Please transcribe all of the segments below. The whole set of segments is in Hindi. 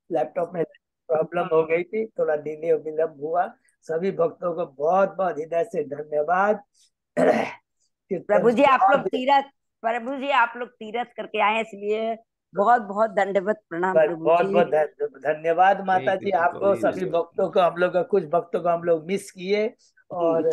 लैपटॉप में प्रॉब्लम हो गई थी, थोड़ा डिले विलम्ब हुआ। सभी भक्तों को बहुत बहुत हृदय से धन्यवाद। कीर्तन प्रभु जी आप लोग बहुत तीरथ प्रभु जी आप लोग तीरथ करके आए हैं, इसलिए बहुत बहुत दंडवत प्रणाम प्रभु बहुत जी। बहुत धन्यवाद वही माता जी किसी को आपको, ही सभी नहीं। भक्तों को, हम लोग का कुछ भक्तों को हम लोग मिस किए। और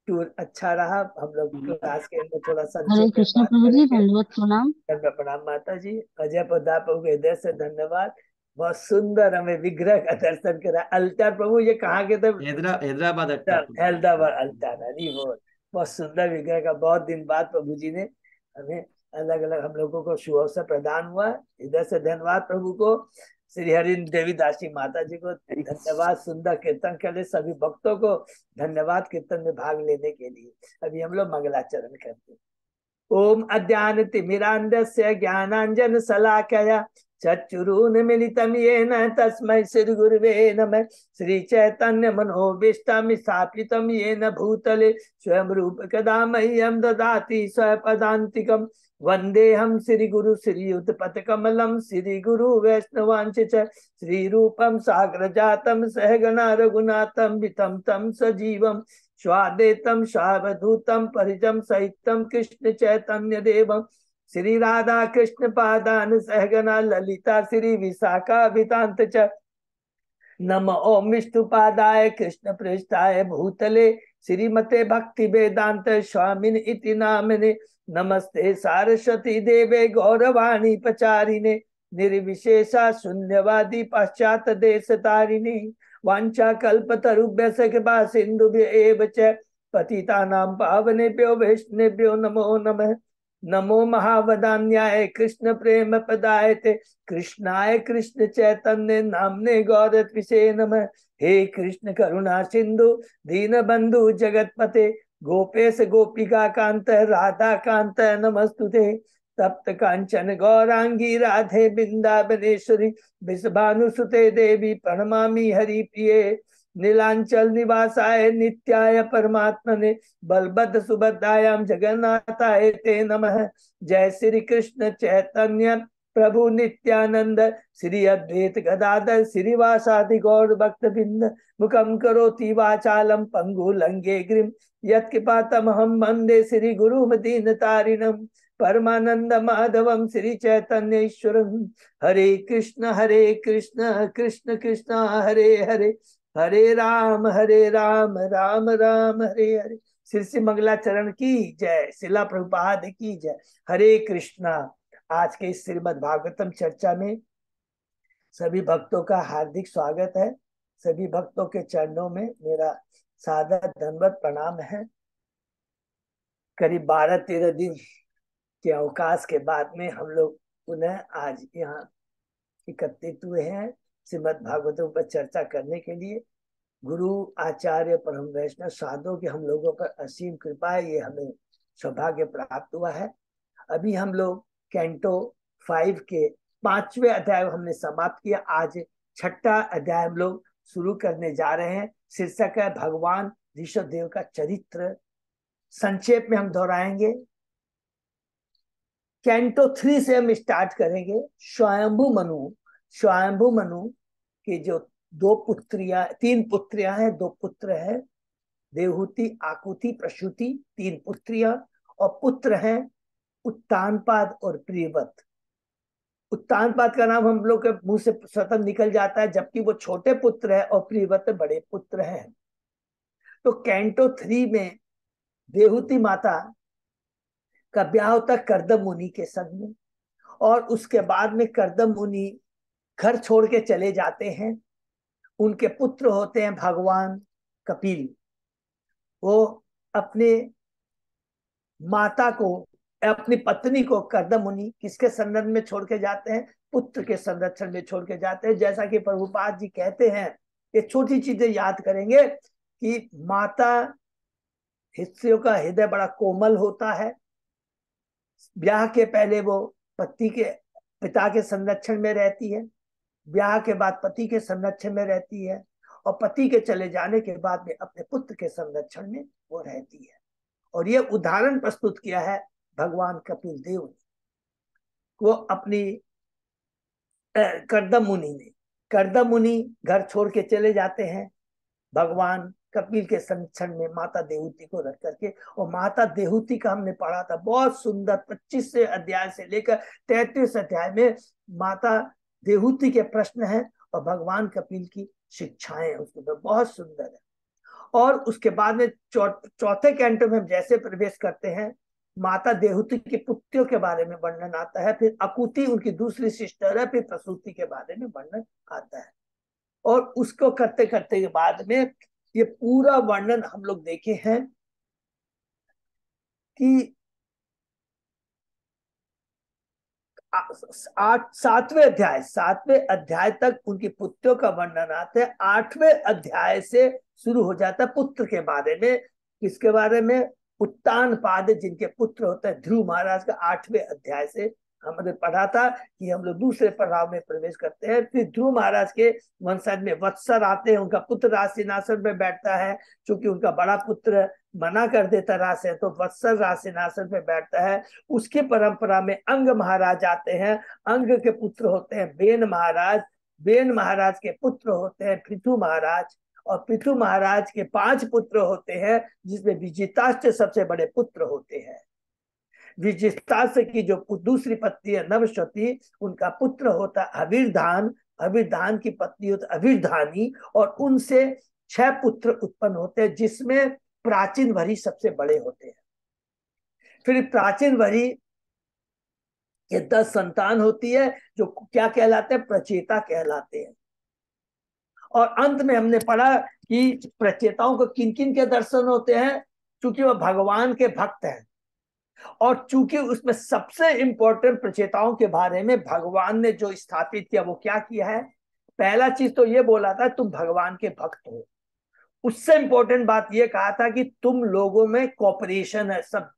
टूर अच्छा रहा। हम लोग क्लास के अंदर थोड़ा हरे संक्षेप में कृष्ण बात प्रभु जी, करेंगे। दंडवत प्रणाम। धन्यवाद प्रणाम माता जी। अजय प्रताप प्रभु के हृदय से धन्यवाद। बहुत सुंदर हमें विग्रह का दर्शन करा। अल्तार प्रभु ये कहाँ के थे? हैदराबाद अट्टा। हैदराबाद अल्तार, हरी बोल। बहुत सुंदर विग्रह का, बहुत दिन बाद प्रभु जी ने हमें अलग अलग हम लोगों को शुभ अवसर प्रदान हुआ। इधर से धन्यवाद प्रभु को। श्री हरि देवी दासी माता जी को धन्यवाद, सुंदर कीर्तन के लिए। सभी भक्तों को धन्यवाद कीर्तन में भाग लेने के लिए। अभी हम लोग मंगलाचरण करते हैं। ओम अज्ञानतिमिरान्धस्य ज्ञानाञ्जन शलाकया चक्षुरुन्मीलितं येन तस्मै श्री गुरुवे नमः। श्री चैतन्य मनोभीष्टं स्थापितं येन भूतले स्वयं रूप कदा मह्यं ददाति स्वपदान्तिकम्। वन्देऽहं श्री गुरु श्रीयुतपथ कमलं श्री गुरु वैष्णवांश च श्री रूपं साग्र जातं सहगना रघुनाथं वितं तं सजीवम् स्वादेतम स्वावधूतम परिजम सहितम कृष्ण चैतन्य देवम श्री राधा कृष्ण पादान सहगना ललिता श्री विशाखा वितांत च नम ओम विष्णुपादाय कृष्ण पृष्ठाय भूतले श्रीमते भक्ति वेदांत स्वामिन इति नामिने। नमस्ते सारस्वती देवे गौरवाणी पचारिणे निर्विशेषा शून्यवादी पाश्चात देश तारिणी। वांछा कल्पतरुभ्यश्च कृपा सिन्धुभ्य च पतितानां पावनेभ्यो वैष्णवेभ्यो नमो नमः। नमो महावदान्याय कृष्ण प्रेम पदायते कृष्णाय कृष्ण चैतन्य नामने गौरत्विषे नमः। हे कृष्ण करुणा सिंधु दीन बंधु जगतपते गोपेश गोपिका कांत राधा कांत नमस्तुते। तप्त कांचन गौरांगी राधे बिंदावनेश्वरी विषभानुसुते देवी प्रणमामि हरि प्रिये। नीलांचल निवासाय नित्याय परमात्मने बलभद्र सुभद्रायां जगन्नाथाय ते नमः। जय श्री कृष्ण चैतन्य प्रभु नित्यानंद श्री अद्वैत गदाधर श्रीवासादि गौर भक्त बिंद मुखम करोति वाचालम पंगु लंगे गिरिम यत्कृपातमहं वंदे श्री गुरु दीन तारिणम परमानंद माधवम श्री चैतन्य ईश्वरम। हरे कृष्ण कृष्ण कृष्ण हरे हरे हरे राम राम राम हरे हरे। श्री श्री मंगलाचरण की जय। शिला प्रभुपाद की जय। हरे कृष्णा। आज के इस श्रीमद् भागवतम चर्चा में सभी भक्तों का हार्दिक स्वागत है। सभी भक्तों के चरणों में मेरा सादर दंडवत प्रणाम है। करीब 12-13 दिन के अवकाश के बाद में हम लोग पुनः आज यहाँ एकत्रित हुए हैं श्रीमद् भागवतम पर चर्चा करने के लिए। गुरु आचार्य परम वैष्णव साधु की हम लोगों पर असीम कृपा है, ये हमें सौभाग्य प्राप्त हुआ है। अभी हम लोग कैंटो 5 के 5वें अध्याय हमने समाप्त किया। आज 6ठा अध्याय हम लोग शुरू करने जा रहे हैं। शीर्षक है भगवान ऋषभ देव का चरित्र। संक्षेप में हम दोहराएंगे। कैंटो 3 से हम स्टार्ट करेंगे। स्वयंभू मनु के जो 3 पुत्रियां हैं, 2 पुत्र हैं, देवहूति आकुति प्रसूति, 3 पुत्रियां, और पुत्र हैं उत्तानपाद और प्रियव्रत। उत्तानपाद का नाम हम लोग के मुंह से स्वतः निकल जाता है, जबकि वो छोटे पुत्र है और प्रियव्रत बड़े पुत्र हैं। तो कैंटो 3 में देवहूति माता का ब्याह होता है कर्दम मुनि के संग में, और उसके बाद में कर्दम मुनि घर छोड़ के चले जाते हैं। उनके पुत्र होते हैं भगवान कपिल। वो अपने माता को, अपनी पत्नी को कर्दम मुनि किसके संदर्भ में छोड़ के जाते हैं? पुत्र के संरक्षण में छोड़ के जाते हैं। जैसा कि प्रभुपाद जी कहते हैं, ये छोटी चीजें याद करेंगे कि माता हिस्सों का हृदय बड़ा कोमल होता है। ब्याह के पहले वो पति के पिता के संरक्षण में रहती है, ब्याह के बाद पति के संरक्षण में रहती है, और पति के चले जाने के बाद में अपने पुत्र के संरक्षण में वो रहती है। और ये उदाहरण प्रस्तुत किया है भगवान कपिल देव ने, वो अपनी कर्दम मुनि ने। कर्दम मुनि घर छोड़ के चले जाते हैं भगवान कपिल के संरक्षण में माता देहूति को रख करके। और माता देहूति का हमने पढ़ा था बहुत सुंदर, 25 अध्याय से लेकर 33 अध्याय में माता देहूति के प्रश्न हैं और भगवान कपिल की शिक्षाएं उसके ऊपर बहुत सुंदर है। और उसके बाद में चौथे कैंटो में हम जैसे प्रवेश करते हैं, माता देहूति के पुत्रों के बारे में वर्णन आता है, फिर अकुति उनकी दूसरी सिस्टर है, फिर प्रसूति के बारे में वर्णन आता है। और उसको करते करते के बाद में ये पूरा वर्णन हम लोग देखे हैं कि 7वें अध्याय तक उनकी पुत्रों का वर्णन आता है। 8वें अध्याय से शुरू हो जाता है पुत्र के बारे में। किसके बारे में? उत्तानपाद जिनके पुत्र होते हैं ध्रुव महाराज का 8वें अध्याय से हमने पढ़ा था कि हम लोग दूसरे पड़ाव में प्रवेश करते हैं। फिर ध्रुव महाराज के वंशज में वत्सर आते हैं, उनका पुत्र राज सिंहासन पे बैठता है। चूंकि उनका बड़ा पुत्र मना कर देता राज से, तो वत्सर राज सिंहासन पे बैठता है। उसकी परंपरा में अंग महाराज आते हैं, अंग के पुत्र होते हैं बेन महाराज, बेन महाराज के पुत्र होते हैं पृथु महाराज, और पृथु महाराज के 5 पुत्र होते हैं जिसमें विजिताश्च सबसे बड़े पुत्र होते हैं। विजिताश्च की जो दूसरी पत्नी है नवश्वती, उनका पुत्र होता है अभिर्धान, अभिर्धान की पत्नी होती है अभिर्धानी, और उनसे 6 पुत्र उत्पन्न होते हैं जिसमें प्राचीन वरी सबसे बड़े होते हैं। फिर प्राचीन वरी के 10 संतान होती है जो क्या कहलाते हैं? प्रचेता कहलाते हैं। और अंत में हमने पढ़ा कि प्रचेताओं को किन किन के दर्शन होते हैं, चूंकि वह भगवान के भक्त हैं। और चूंकि उसमें सबसे इंपॉर्टेंट प्रचेताओं के बारे में भगवान ने जो स्थापित किया वो क्या किया है? पहला चीज तो ये बोला था तुम भगवान के भक्त हो। उससे इंपॉर्टेंट बात ये कहा था कि तुम लोगों में कॉपरेशन है सब।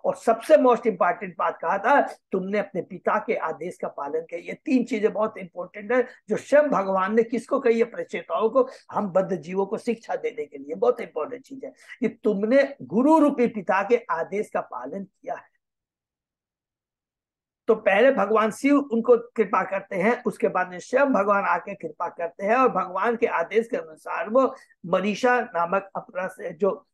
और सबसे मोस्ट इंपॉर्टेंट बात कहा था तुमने अपने पिता के आदेश का पालन किया। ये 3 चीजें बहुत इंपॉर्टेंट है जो स्वयं भगवान ने किसको कही है? प्रचेताओं को, हम बद्ध जीवों को शिक्षा देने के लिए। बहुत इंपॉर्टेंट चीज है कि तुमने गुरु रूपी पिता के आदेश का पालन किया है। तो पहले भगवान शिव उनको कृपा करते हैं, उसके बाद में स्वयं भगवान आके कृपा करते हैं और भगवान के आदेश के अनुसार वो मनीषा नामक अपना से जो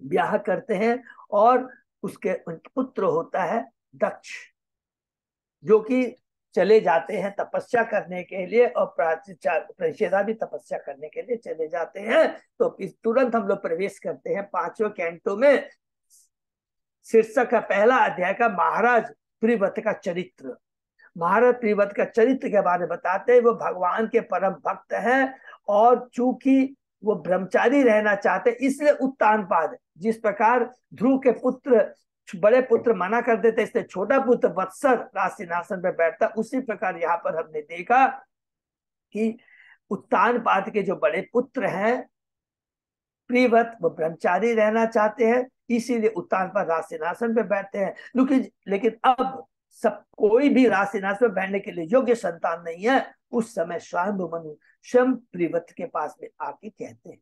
ब्याह करते हैं। और उसके पुत्र होता है दक्ष, जो कि चले जाते हैं तपस्या करने के लिए, और प्रचेता भी तपस्या करने के लिए चले जाते हैं। तो इस तुरंत हम लोग प्रवेश करते हैं 5वें कैंटो में। शीर्षक का पहला अध्याय का महाराज प्रियव्रत का चरित्र। महाराज प्रियव्रत का चरित्र के बारे में बताते हैं। वो भगवान के परम भक्त हैं, और चूंकि वो ब्रह्मचारी रहना चाहते इसलिए उत्तानपाद, जिस प्रकार ध्रुव के पुत्र बड़े पुत्र मना कर देते इसलिए छोटा पुत्र वत्सर राज सिंहासन पर बैठता, उसी प्रकार यहाँ पर हमने देखा कि उत्तानपाद के जो बड़े पुत्र हैं प्रियव्रत, वो ब्रह्मचारी रहना चाहते हैं, इसीलिए उत्तानपाद राज सिंहासन पर बैठते हैं। लेकिन अब सब कोई भी राज सिंहासन पर बैठने के लिए योग्य संतान नहीं है। उस समय स्वयं मनु स्वयं प्रियव्रत के पास में आके कहते हैं,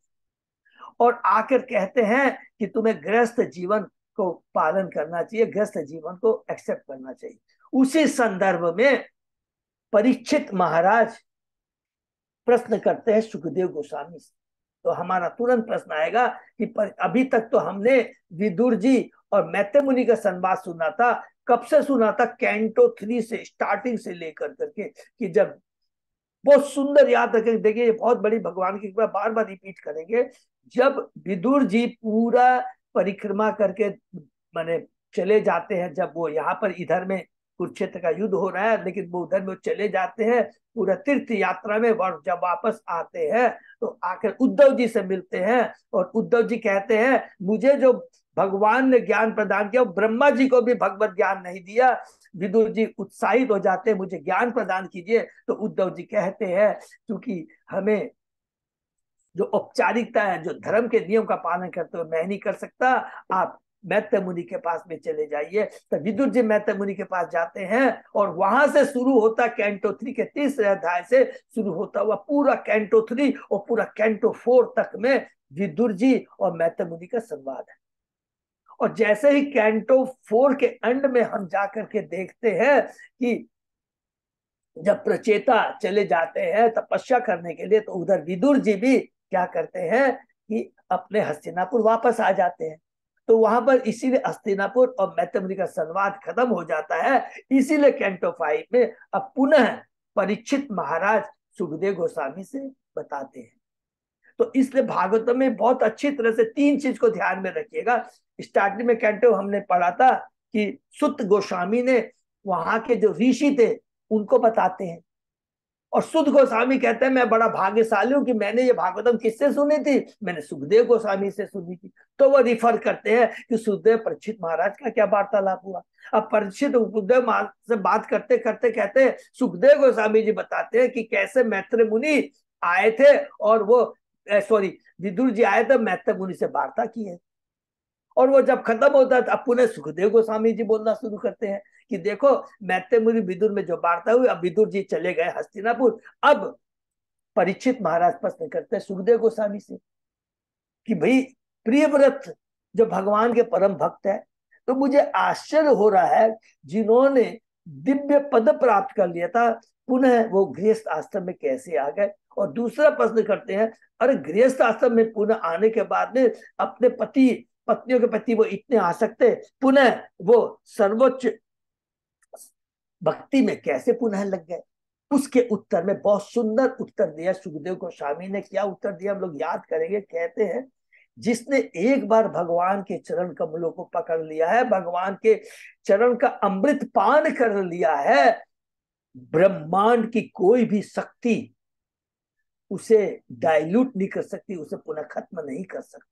और आकर कहते हैं कि तुम्हें गृहस्थ जीवन को पालन करना चाहिए, गृहस्थ जीवन को एक्सेप्ट करना चाहिए। उसी संदर्भ में परीक्षित महाराज प्रश्न करते हैं सुखदेव गोस्वामी से। तो हमारा तुरंत प्रश्न आएगा कि अभी तक तो हमने विदुर जी और मैत्रेय मुनि का संवाद सुना था। कब से सुना था? कैंटो 3 से स्टार्टिंग से लेकर करके, कि जब बहुत सुंदर याद रखेंगे, देखिए ये बहुत बड़ी भगवान की कृपा, बार बार रिपीट करेंगे। जब विदुर जी पूरा परिक्रमा करके माने चले जाते हैं, जब वो यहाँ पर इधर में कुरुक्षेत्र का युद्ध हो रहा है, लेकिन वो उधर में चले जाते हैं पूरा तीर्थ यात्रा में, और जब वापस आते हैं तो आकर उद्धव जी से मिलते हैं। और उद्धव जी कहते हैं मुझे जो भगवान ने ज्ञान प्रदान किया, ब्रह्मा जी को भी भगवत ज्ञान नहीं दिया। विदुर जी उत्साहित हो जाते हैं, मुझे ज्ञान प्रदान कीजिए। तो उद्धव जी कहते हैं क्योंकि हमें जो औपचारिकता है, जो धर्म के नियम का पालन करते हो मैं नहीं कर सकता, आप मैत्रेय मुनि के पास में चले जाइए। तो विदुर जी मैत्रेय मुनि के पास जाते हैं, और वहां से शुरू होता कैंटो 3 के 30वें अध्याय से शुरू होता हुआ पूरा कैंटो 3 और पूरा कैंटो 4 तक में विदुर जी और मैत्रेय मुनि का संवाद है। और जैसे ही कैंटो 4 के एंड में हम जाकर के देखते हैं कि जब प्रचेता चले जाते हैं तपस्या करने के लिए, तो उधर विदुर जी भी क्या करते हैं कि अपने हस्तिनापुर वापस आ जाते हैं। तो वहां पर इसीलिए हस्तिनापुर और मैत्री का संवाद खत्म हो जाता है। इसीलिए कैंटो 5 में अब पुनः परीक्षित महाराज सुखदेव गोस्वामी से बताते हैं। तो इसलिए भागवतम में बहुत अच्छी तरह से 3 चीज को ध्यान में रखिएगा। स्टार्टिंग में कैंटो हमने पढ़ा था कि सुत गोस्वामी ने वहां के जो ऋषि थे उनको बताते हैं, और सुत गोस्वामी कहते हैं मैं बड़ा भाग्यशाली हूं कि मैंने ये भागवतम किससे सुनी थी, मैंने सुखदेव गोस्वामी से सुनी थी। तो वो रिफर करते हैं कि सुखदेव परीक्षित महाराज का क्या वार्तालाप हुआ। अब परीक्षित सुखदेव महाराज से बात करते करते कहते हैं, सुखदेव गोस्वामी जी बताते हैं कि कैसे मैत्र मुनि आए थे, और वो सॉरी विदुर जी आए थे, मैत्र मुनि से वार्ता की है। और वो जब खत्म होता है अब पुनः सुखदेव गोस्वामी जी बोलना शुरू करते हैं कि देखो मैत्रेय मुनि विदुर में जो वार्ता हुई, अब विदुर जी चले गए हस्तिनापुर। अब परीक्षित महाराज प्रश्न करते हैं सुखदेव गोस्वामी से कि भाई प्रियव्रत जो भगवान के परम भक्त है, तो मुझे आश्चर्य हो रहा है जिन्होंने दिव्य पद प्राप्त कर लिया था, पुनः वो गृहस्थ आश्रम में कैसे आ गए। और दूसरा प्रश्न करते हैं, अरे गृहस्थ आश्रम में पुनः आने के बाद में अपने पति पत्नियों के प्रति वो इतने आसक्त है, पुनः वो सर्वोच्च भक्ति में कैसे पुनः लग गए। उसके उत्तर में बहुत सुंदर उत्तर दिया सुखदेव गोस्वामी ने। क्या उत्तर दिया हम लोग याद करेंगे। कहते हैं, जिसने एक बार भगवान के चरण कमलों को पकड़ लिया है, भगवान के चरण का अमृत पान कर लिया है, ब्रह्मांड की कोई भी शक्ति उसे डाइल्यूट नहीं कर सकती, उसे पुनः खत्म नहीं कर सकती।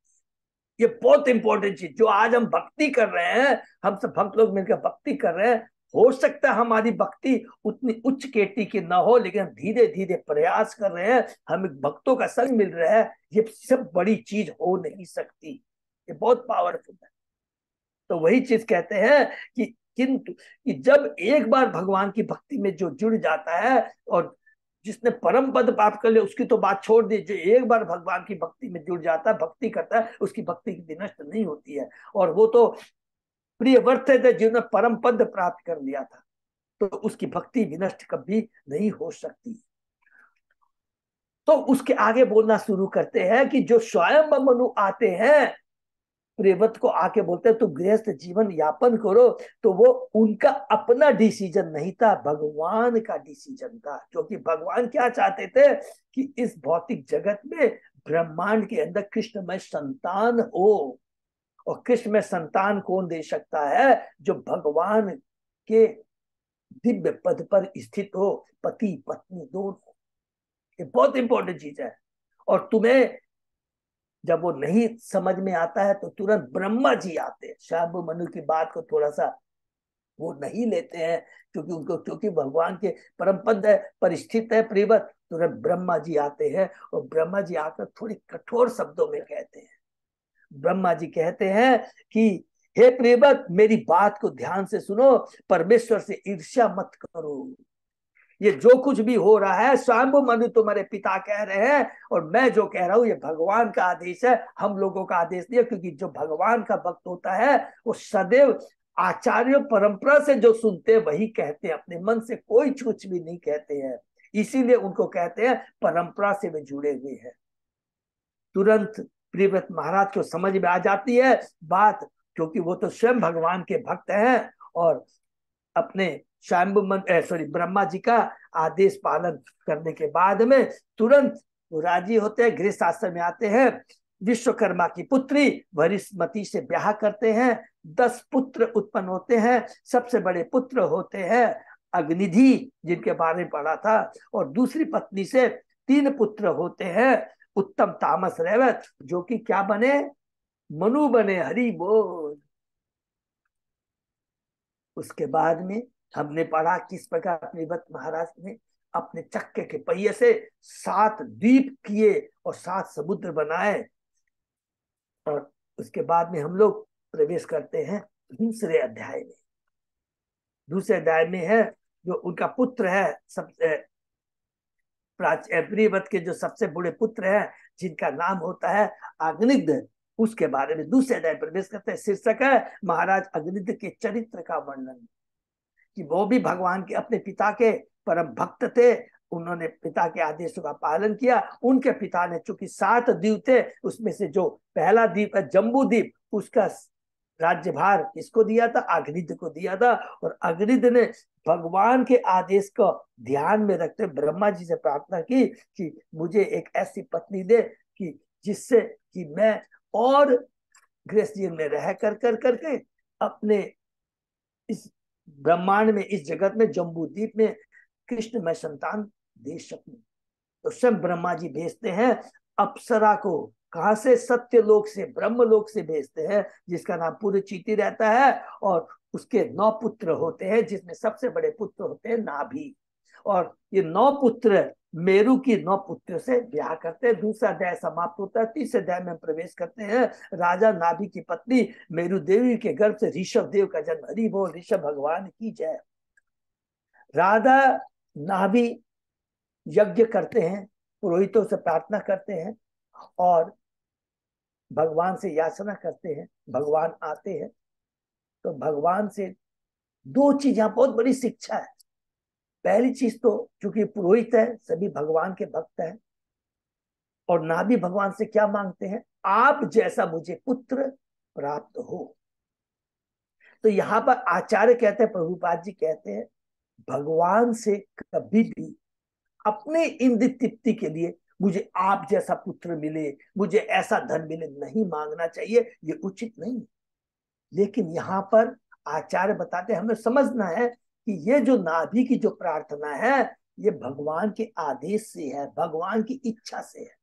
ये बहुत इंपॉर्टेंट चीज, जो आज हम भक्ति कर रहे हैं, हम सब भक्त लोग मिलकर भक्ति कर रहे हैं, हो सकता है हमारी भक्ति उतनी उच्च कोटि की ना हो, लेकिन हम धीरे धीरे प्रयास कर रहे हैं, हमें भक्तों का संग मिल रहा है, ये सब बड़ी चीज हो नहीं सकती, ये बहुत पावरफुल है। तो वही चीज कहते हैं कि किंतु कि जब एक बार भगवान की भक्ति में जो जुड़ जाता है, और जिसने परम पद प्राप्त कर लिया उसकी तो बात छोड़ दी, जो एक बार भगवान की भक्ति में जुड़ जाता है, भक्ति करता है, उसकी भक्ति की विनष्ट नहीं होती है। और वो तो प्रिय वर्त थे जिन्होंने परम पद प्राप्त कर लिया था, तो उसकी भक्ति विनष्ट कभी नहीं हो सकती। तो उसके आगे बोलना शुरू करते हैं कि जो स्वयं मनु आते हैं, प्रियव्रत को आके बोलते हैं तो गृहस्थ जीवन यापन करो, तो वो उनका अपना डिसीजन नहीं था, भगवान का डिसीजन था। क्योंकि भगवान क्या चाहते थे कि इस भौतिक जगत में ब्रह्मांड के अंदर कृष्णमय संतान हो। और कृष्ण में संतान कौन दे सकता है, जो भगवान के दिव्य पद पर स्थित हो, पति पत्नी दोनों। ये बहुत इंपॉर्टेंट चीज है। और तुम्हें जब वो नहीं समझ में आता है तो तुरंत ब्रह्मा जी आते हैं। शायद मनु की बात को थोड़ा सा वो नहीं लेते हैं, क्योंकि उनको क्योंकि भगवान के परम पद पर स्थित है प्रियव्रत, तुरंत ब्रह्मा जी आते हैं। और ब्रह्मा जी आकर थोड़ी कठोर शब्दों में कहते हैं। ब्रह्मा जी कहते हैं कि हे प्रियव्रत, मेरी बात को ध्यान से सुनो, परमेश्वर से ईर्ष्या मत करो। ये जो कुछ भी हो रहा है, स्वयं मनु तुम्हारे पिता कह रहे हैं, और मैं जो कह रहा हूं ये भगवान का आदेश है, हम लोगों का आदेश नहीं है। क्योंकि जो भगवान का भक्त होता है वो सदैव आचार्य परंपरा से जो सुनते हैं वही कहते हैं, अपने मन से कोई कुछ भी नहीं कहते हैं। इसीलिए उनको कहते हैं परंपरा से वे जुड़े हुए हैं। तुरंत प्रियव्रत महाराज को समझ में आ जाती है बात, क्योंकि वो तो स्वयं भगवान के भक्त हैं, और अपने ब्रह्मा जी का आदेश पालन करने के बाद में तुरंत वो राजी होते हैं, गृह आश्रम में आते हैं। विश्वकर्मा की पुत्री वरिष्मती से ब्याह करते हैं। 10 पुत्र उत्पन्न होते हैं। सबसे बड़े पुत्र होते हैं अग्निधि, जिनके बारे में पढ़ा था। और दूसरी पत्नी से 3 पुत्र होते हैं, उत्तम तामस रैवत, जो कि क्या बने, मनु बने। हरि बोल। उसके बाद में हमने पढ़ा किस प्रकार प्रियव्रत महाराज ने अपने चक्के के पहिए से 7 द्वीप किए और 7 समुद्र बनाए। और उसके बाद में हम लोग प्रवेश करते हैं दूसरे अध्याय में। दूसरे अध्याय में है जो उनका पुत्र है, सबसे प्रियव्रत के जो सबसे बड़े पुत्र हैं, जिनका नाम होता है अग्निध्र, उसके बारे में दूसरे अध्याय प्रवेश करते हैं। शीर्षक है महाराज अग्निध्र के चरित्र का वर्णन, कि वो भी भगवान के अपने पिता के परम भक्त थे, उन्होंने पिता के आदेशों का पालन किया। उनके पिता ने, चूंकि 7 द्वीप थे, उसमें से जो पहला द्वीप है जम्बू द्वीप, उसका राज्यभार किसको दिया था? अग्निद को दिया था। और अग्निद ने भगवान के आदेश को ध्यान में रखते ब्रह्मा जी से प्रार्थना की कि मुझे एक ऐसी पत्नी दे कि जिससे कि मैं और गृहस्थ जीवन में रह कर करके अपने इस ब्रह्मांड में, इस जगत में, जम्बू द्वीप में कृष्ण में संतान दे सकूं। तो स्वयं ब्रह्मा जी भेजते हैं अप्सरा को। कहां से? सत्य लोक से, ब्रह्म लोक से भेजते हैं, जिसका नाम पुरचीति रहता है। और उसके 9 पुत्र होते हैं, जिसमें सबसे बड़े पुत्र होते हैं नाभि। और ये 9 पुत्र मेरु की 9 पुत्रों से ब्याह करते हैं। दूसरा अध्याय समाप्त होता है, तीसरे अध्याय में प्रवेश करते हैं। राजा नाभि की पत्नी मेरु देवी के गर्भ से ऋषभ देव का जन्म। हरि बोल, ऋषभ भगवान की जय। राधा नाभि यज्ञ करते हैं, पुरोहितों से प्रार्थना करते हैं और भगवान से याचना करते हैं। भगवान आते हैं। तो भगवान से 2 चीज यहाँ बहुत बड़ी शिक्षा है। पहली चीज तो चूंकि पुरोहित है, सभी भगवान के भक्त हैं, और नाभि भगवान से क्या मांगते हैं? आप जैसा मुझे पुत्र प्राप्त हो। तो यहाँ पर आचार्य कहते हैं, प्रभुपाद जी कहते हैं, भगवान से कभी भी अपने इंद्र तृप्ति के लिए मुझे आप जैसा पुत्र मिले, मुझे ऐसा धन मिले, नहीं मांगना चाहिए। ये उचित नहीं। लेकिन यहाँ पर आचार्य बताते हैं, हमें समझना है कि ये जो नाभि की जो प्रार्थना है, ये भगवान के आदेश से है, भगवान की इच्छा से है।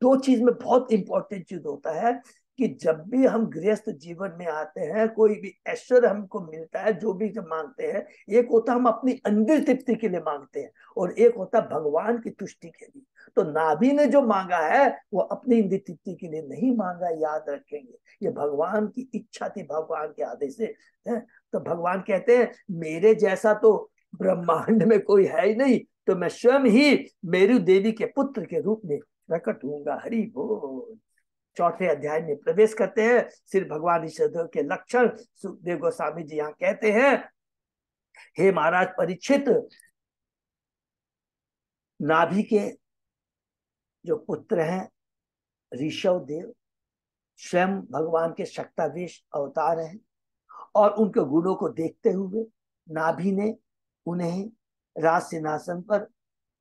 2 चीज में बहुत इंपॉर्टेंट चीज होता है कि जब भी हम गृहस्थ जीवन में आते हैं, कोई भी ऐश्वर्य हमको मिलता है, जो भी जब मांगते हैं, एक होता हम अपनी अंदर तृप्ति के लिए मांगते हैं और एक होता भगवान की तुष्टि के लिए। तो नाभि ने जो मांगा है वो अपनी इंद्र तृप्ति के लिए नहीं मांगा, याद रखेंगे। ये भगवान की इच्छा थी, भगवान के आदेश से है। तो भगवान कहते हैं मेरे जैसा तो ब्रह्मांड में कोई है ही नहीं, तो मैं स्वयं ही मेरु देवी के पुत्र के रूप में प्रकट होऊंगा। हरि बोल। 4थे अध्याय में प्रवेश करते हैं। श्री भगवान ईश्वर के लक्षण सुखदेव गोस्वामी जी यहाँ कहते हैं, हे महाराज परीक्षित, नाभि के जो पुत्र हैं ऋषभ देव स्वयं भगवान के शक्तावेश अवतार हैं, और उनके गुणों को देखते हुए नाभि ने उन्हें राज सिंहासन पर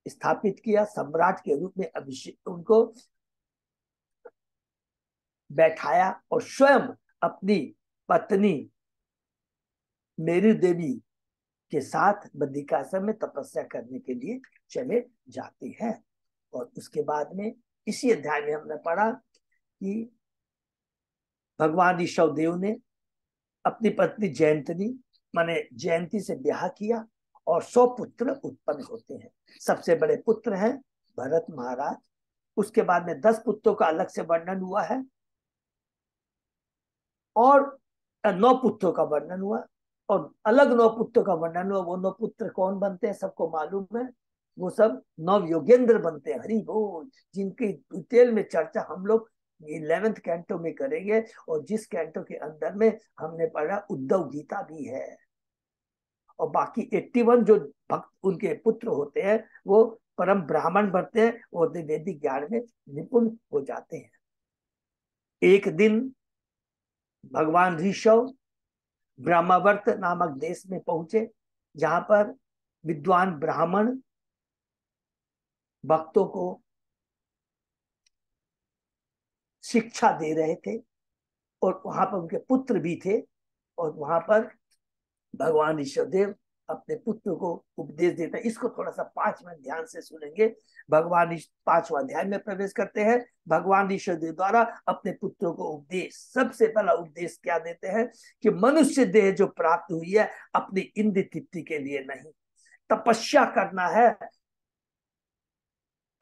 स्थापित किया, सम्राट के रूप में अभिषेक उनको बैठाया, और स्वयं अपनी पत्नी मेरु देवी के साथ बद्रिकाश्रम में तपस्या करने के लिए चले जाते हैं। और उसके बाद में इसी अध्याय में हमने पढ़ा कि भगवान ऋषभ देव ने अपनी पत्नी जयंती माने जयंती से ब्याह किया और 100 पुत्र उत्पन्न होते हैं। सबसे बड़े पुत्र हैं भरत महाराज। उसके बाद में 10 पुत्रों का अलग से वर्णन हुआ है और 9 पुत्रों का वर्णन हुआ, और अलग 9 पुत्रों का वर्णन हुआ। वो 9 पुत्र कौन बनते हैं सबको मालूम है, वो सब 9 योगेंद्र बनते हैं। हरि बोल। जिनकी डिटेल में चर्चा हम लोग 11th कैंटो में करेंगे, और जिस कैंटो के अंदर में हमने पढ़ा उद्धव गीता भी है। और बाकी 81 जो भक्त उनके पुत्र होते हैं वो परम ब्राह्मण बनते हैं और वैदिक ज्ञान में निपुण हो जाते हैं। एक दिन भगवान ऋषभ ब्रह्मावर्त नामक देश में पहुंचे, जहां पर विद्वान ब्राह्मण भक्तों को शिक्षा दे रहे थे, और वहां पर उनके पुत्र भी थे। और वहां पर भगवान ऋषभदेव अपने पुत्र को उपदेश देते हैं। इसको थोड़ा सा 5 मिनट ध्यान से सुनेंगे। भगवान 5वां अध्याय में प्रवेश करते हैं। भगवान ऋषभदेव द्वारा अपने पुत्रों को उपदेश, सबसे पहला उपदेश क्या देते हैं कि मनुष्य देह जो प्राप्त हुई है अपनी इंद्र तृप्ति के लिए नहीं, तपस्या करना है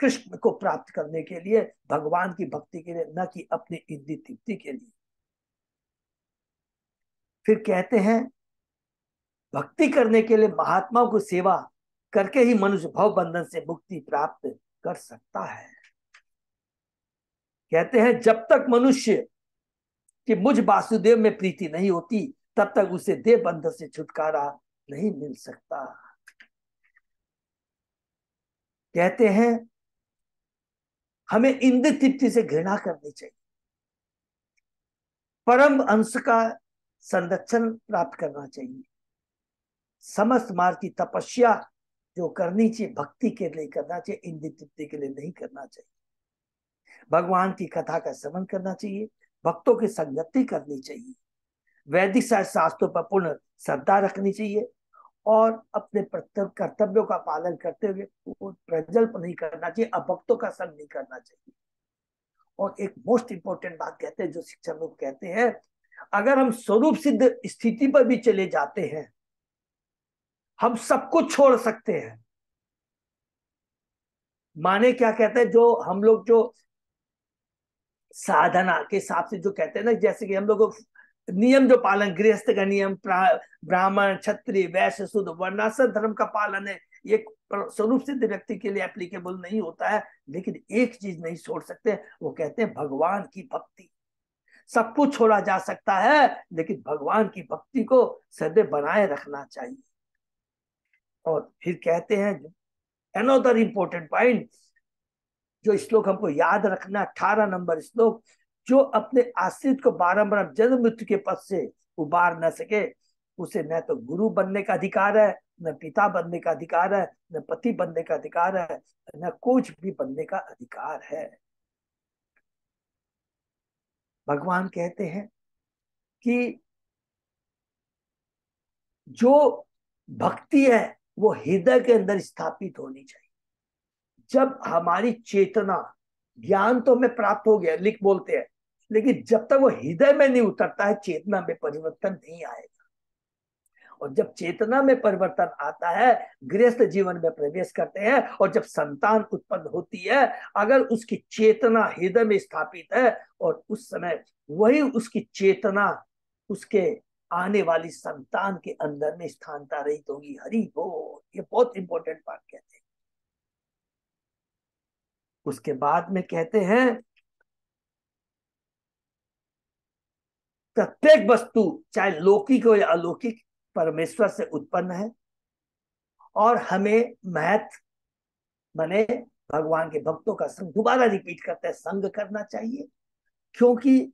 कृष्ण को प्राप्त करने के लिए, भगवान की भक्ति के लिए, न कि अपनी इंद्र तृप्ति के लिए। फिर कहते हैं भक्ति करने के लिए महात्माओं की सेवा करके ही मनुष्य भव बंधन से मुक्ति प्राप्त कर सकता है। कहते हैं जब तक मनुष्य कि मुझ वासुदेव में प्रीति नहीं होती, तब तक उसे देह बंधन से छुटकारा नहीं मिल सकता। कहते हैं हमें इंद्र तृप्ति से घृणा करनी चाहिए, परम अंश का संरक्षण प्राप्त करना चाहिए, समस्त मार्ग की तपस्या जो करनी चाहिए भक्ति के लिए करना चाहिए, इंद्र तृप्ति के लिए नहीं करना चाहिए। भगवान की कथा का श्रवण करना चाहिए, भक्तों की संगति करनी चाहिए, वैदिक शास्त्रों पर पूर्ण श्रद्धा रखनी चाहिए और अपने कर्तव्यों का पालन करते हुए प्रजल्प नहीं करना चाहिए, अभक्तों का संग नहीं करना चाहिए। और एक मोस्ट इंपोर्टेंट बात कहते हैं जो शिक्षा लोग कहते हैं, अगर हम स्वरूप सिद्ध स्थिति पर भी चले जाते हैं हम सब कुछ छोड़ सकते हैं। माने क्या कहते हैं, जो हम लोग जो साधना के हिसाब से जो कहते हैं ना, जैसे कि हम लोग नियम जो पालन, गृहस्थ का नियम, ब्राह्मण क्षत्रिय वैश्य शूद्र वर्णाश्रम धर्म का पालन है, ये स्वरूप सिद्ध व्यक्ति के लिए एप्लीकेबल नहीं होता है। लेकिन एक चीज नहीं छोड़ सकते, वो कहते हैं भगवान की भक्ति। सब कुछ छोड़ा जा सकता है लेकिन भगवान की भक्ति को सदैव बनाए रखना चाहिए। और फिर कहते हैं अनदर इंपॉर्टेंट पॉइंट, जो श्लोक हमको याद रखना, 18 नंबर श्लोक, जो अपने आश्रित को बारंबार जन्म मृत्यु के पद से उबार न सके उसे न तो गुरु बनने का अधिकार है, न पिता बनने का अधिकार है, न पति बनने का अधिकार है, न कुछ भी बनने का अधिकार है। भगवान कहते हैं कि जो भक्ति है वो हृदय के अंदर स्थापित होनी चाहिए। जब हमारी चेतना, ज्ञान तो हमें प्राप्त हो गया लिख बोलते हैं, लेकिन जब तक वो हृदय में नहीं उतरता है चेतना में परिवर्तन नहीं आएगा। और जब चेतना में परिवर्तन आता है गृहस्थ जीवन में प्रवेश करते हैं, और जब संतान उत्पन्न होती है, अगर उसकी चेतना हृदय में स्थापित है और उस समय वही उसकी चेतना उसके आने वाली संतान के अंदर में स्थानांतरित होगी। हरि बोल, ये बहुत इंपॉर्टेंट बात कहते हैं। उसके बाद में कहते हैं प्रत्येक वस्तु चाहे लौकिक हो या अलौकिक परमेश्वर से उत्पन्न है, और हमें महत्व बने भगवान के भक्तों का संग, दोबारा रिपीट करते हैं, संग करना चाहिए। क्योंकि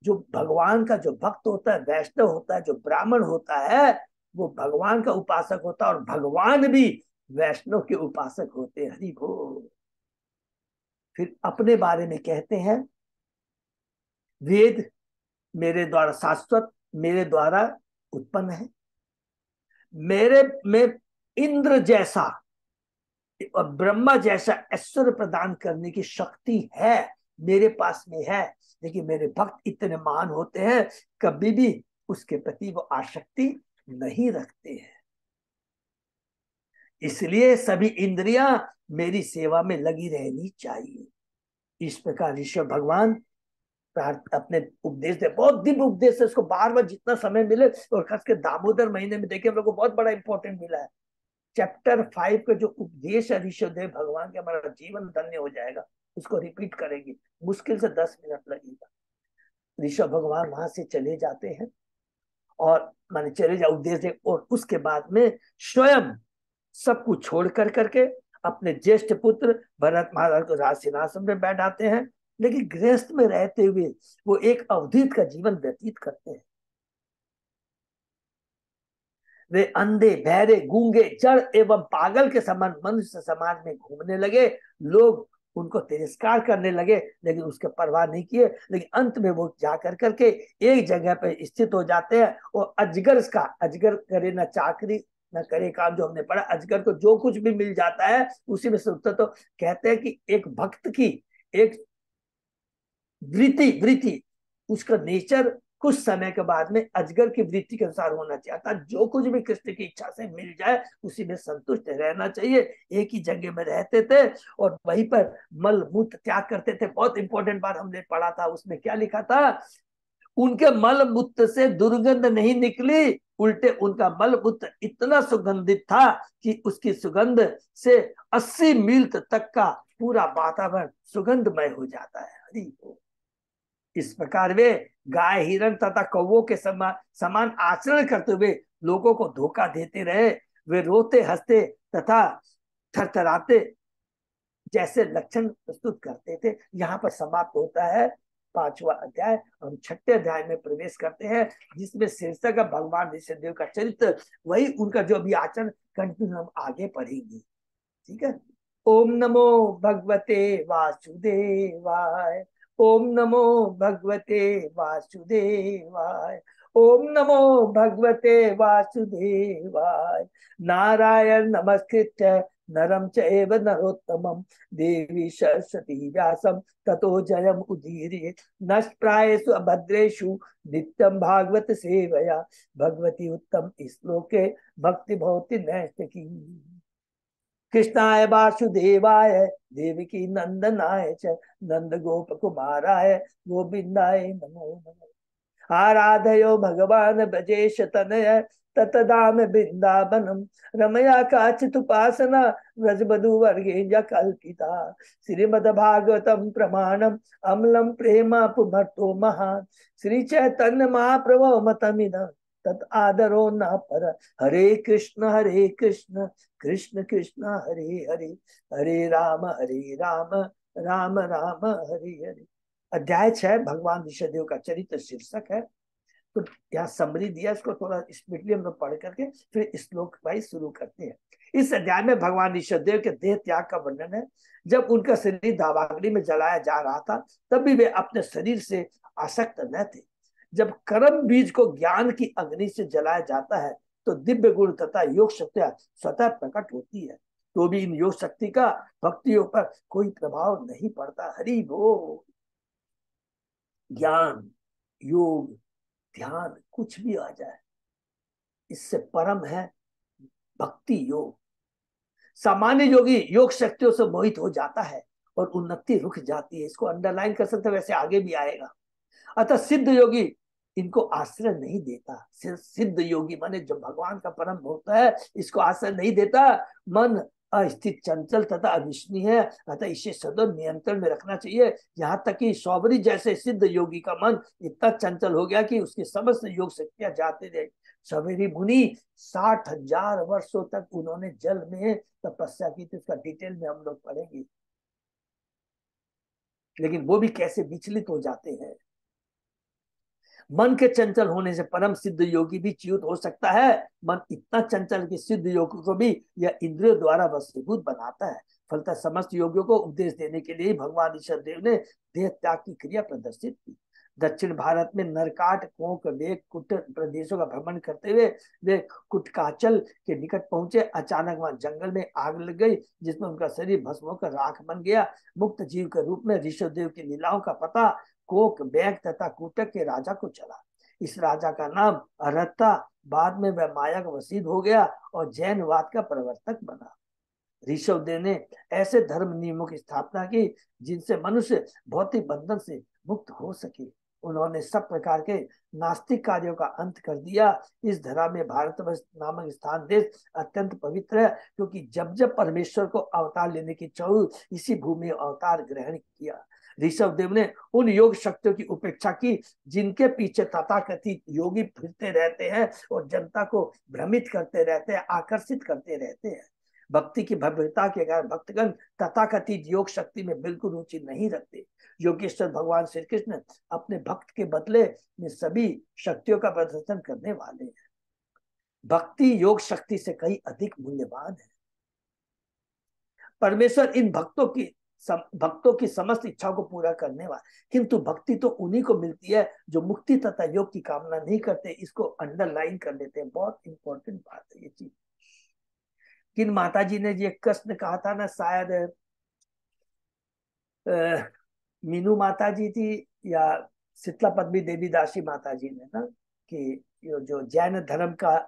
जो भगवान का जो भक्त होता है, वैष्णव होता है, जो ब्राह्मण होता है, वो भगवान का उपासक होता है और भगवान भी वैष्णव के उपासक होते हैं। हरि बोल। फिर अपने बारे में कहते हैं वेद मेरे द्वारा शाश्वत, मेरे द्वारा उत्पन्न है, मेरे में इंद्र जैसा और ब्रह्मा जैसा ऐश्वर्य प्रदान करने की शक्ति है, मेरे पास में है। लेकिन मेरे भक्त इतने महान होते हैं कभी भी उसके प्रति वो आसक्ति नहीं रखते हैं, इसलिए सभी इंद्रियां मेरी सेवा में लगी रहनी चाहिए। इस प्रकार ऋषभ भगवान अपने उपदेश दे, बहुत दिव्य उपदेश है, इसको बार बार जितना समय मिले, और खास कर दामोदर महीने में देखिए हम लोग को बहुत बड़ा इंपॉर्टेंट मिला है। चैप्टर 5 का जो उपदेश है ऋषभदेव भगवान के, हमारा जीवन धन्य हो जाएगा। उसको रिपीट करेंगे, मुश्किल से 10 मिनट लगेगा। ऋषभ भगवान वहां से चले जाते हैं और माने चले जाओ उपदेश दे, और उसके बाद में स्वयं सब कुछ छोड़ करके अपने ज्येष्ठ पुत्र भरत महाराज को राज सिंहासन में बैठाते हैं। लेकिन गृहस्थ में रहते हुए वो एक अवधित का जीवन व्यतीत करते हैं। वे अंधे, बहरे, गूंगे, जड़ एवं पागल के समान मनुष्य समाज में घूमने लगे। लोग उनको तिरस्कार करने लगे लेकिन उसके परवाह नहीं किए। लेकिन अंत में वो जाकर करके एक जगह पे स्थित हो जाते हैं, और अजगर का, अजगर करे ना चाकरी न करे काम, जो हमने पढ़ा, अजगर को जो कुछ भी मिल जाता है उसी में से उत्तर। तो कहते हैं कि एक भक्त की एक वृत्ति उसका नेचर कुछ समय के बाद में अजगर की वृत्ति के अनुसार होना चाहिए, अर्थात जो कुछ भी कृष्ण की इच्छा से मिल जाए उसी में संतुष्ट रहना चाहिए। एक ही जगह में रहते थे और वहीं पर मल मूत्र त्याग करते थे। बहुत इंपॉर्टेंट बात हमने पढ़ा था, उसमें क्या लिखा था, उनके मल मूत्र से दुर्गंध नहीं निकली, उल्टे उनका मल मूत्र इतना सुगंधित था कि उसकी सुगंध से 80 मील तक का पूरा वातावरण सुगंधमय हो जाता है। हरि बोल। इस प्रकार वे गाय, हिरण तथा कौवों के समान आचरण करते हुए लोगों को धोखा देते रहे। वे रोते, हंसते तथा थरथराते जैसे लक्षण प्रस्तुत करते थे। यहाँ पर समाप्त होता है 5वां अध्याय। हम 6ठे अध्याय में प्रवेश करते हैं, जिसमें शीर्षक है भगवान ऋषभदेव का चरित्र। वही उनका जो भी आचरण कंटिन्यू हम आगे पढ़ेंगे। ठीक है। ओम नमो भगवते वासुदेवाय। ओम नमो भगवते वासुदेवाय। ओम नमो भगवते वासुदेवाय। नारायण नमस्कृत्य नरं चैव नरोत्तमं देवी सरस्वती व्यासं ततो जयम् उदीरयेत्। नष्टप्रायेषु अभद्रेषु नित्यं भागवत सेवया भगवती उत्तम श्लोके भक्ति भवति नैष्टिकी। कृष्णाय वासुदेवाय देवकी नंदनाय च नंद गोप कुमाराय गोविंदाय नमो नमः। आराधयो भगवान ब्रजेश तनय ततदाम वृंदावनम रमया काचिदुपासना व्रजबधु वर्गे कल्पिता। श्रीमद्भागवतम प्रमाणम अम्लम प्रेमा पुमर्तो महान श्री चैतन्य महाप्रभु मतमिदं तत् आदरो न पर। हरे कृष्ण कृष्ण कृष्ण हरे हरे हरे राम राम राम हरे हरे। अध्याय 6 भगवान ऋषभदेव का चरित्र शीर्षक है। तो यहाँ समरी दिया, इसको थोड़ा स्पीडली हम लोग पढ़ करके फिर श्लोक वाइज शुरू करते हैं। इस अध्याय में भगवान ऋषभदेव के देह त्याग का वर्णन है। जब उनका शरीर दावाग्नि में जलाया जा रहा था तब भी वे अपने शरीर से आसक्त न थे। जब कर्म बीज को ज्ञान की अग्नि से जलाया जाता है तो दिव्य गुण तथा योग शक्तियां स्वतः प्रकट होती है। तो भी इन योग शक्ति का भक्तियों पर कोई प्रभाव नहीं पड़ता। हरि बोल। ज्ञान, योग, ध्यान कुछ भी आ जाए, इससे परम है भक्ति योग। सामान्य योगी योग शक्तियों से मोहित हो जाता है और उन्नति रुक जाती है। इसको अंडरलाइन कर सकते, वैसे आगे भी आएगा। अतः सिद्ध योगी इनको आश्रय नहीं देता। सिद्ध योगी माने जो भगवान का परम भक्त है, इसको आश्रय नहीं देता। मन अस्थित, चंचल तथा अविश्वसनीय है, अतः इसे सदैव नियंत्रण में रखना चाहिए। यहाँ तक कि सौबरी जैसे सिद्ध योगी का मन इतना चंचल हो गया कि उसकी समस्त योग शक्तियां जाते रहे। सवेरी मुनि 60,000 वर्षों तक उन्होंने जल में तपस्या की थी। उसका डिटेल में हम लोग पढ़ेंगे। लेकिन वो भी कैसे विचलित हो जाते हैं। मन के चंचल होने से परम सिद्ध योगी भी च्युत हो सकता है। मन इतना चंचल कि सिद्ध योगी को भी यह इंद्रियों द्वारा वशीभूत बनाता है। फलतः समस्त योगियों को उपदेश देने के लिए भगवान ऋषभदेव ने देह त्याग की क्रिया प्रदर्शित की। दक्षिण भारत में नरकाट, कोंक, वेक, कुट प्रदेशों का भ्रमण करते हुए वे कुटकाचल के निकट पहुंचे। अचानक वहां जंगल में आग लग गई, जिसमें उनका शरीर भस्म होकर राख बन गया। मुक्त जीव के रूप में ऋषभदेव की लीलाओं का पता कोक, बैग तथा कुटक के राजा को चला। इस राजा का नाम अरहत्ता। बाद में वह माया का वसीद हो गया और जैनवाद का प्रवर्तक बना। ऋषभदेव ने ऐसे धर्म नियमों की स्थापना की जिनसे मनुष्य भौतिक बंधन से मुक्त हो सके। उन्होंने सब प्रकार के नास्तिक कार्यों का अंत कर दिया। इस धरा में भारतवर्ष नामक स्थान देश अत्यंत पवित्र है, क्योंकि जब जब परमेश्वर को अवतार लेने की इच्छा हुई, इसी भूमि अवतार ग्रहण किया। ऋषभदेव ने उन योग शक्तियों की उपेक्षा की जिनके पीछे तथाकथित योगी फिरते रहते हैं और जनता को भ्रमित करते रहते हैं, आकर्षित करते रहते हैं। भक्ति की भव्यता के कारण भक्तगण तथाकथित योग शक्ति में बिल्कुल रुचि नहीं रखते। योगेश्वर भगवान श्री कृष्ण अपने भक्त के बदले में सभी शक्तियों का प्रदर्शन करने वाले हैं। भक्ति योग शक्ति से कहीं अधिक मूल्यवान है। परमेश्वर इन भक्तों की समस्त इच्छाओं को पूरा करने वाला, किंतु भक्ति तो उन्हीं को मिलती है जो मुक्ति तथा योग की कामना नहीं करते। इसको अंडरलाइन कर लेते हैं, बहुत इंपॉर्टेंट बात है ये चीज। किन माता जी ने ये कृष्ण कहा था ना, शायद मीनू माता जी थी या शीतला पद्मी देवी दासी माता जी ने ना, कि जो जैन धर्म का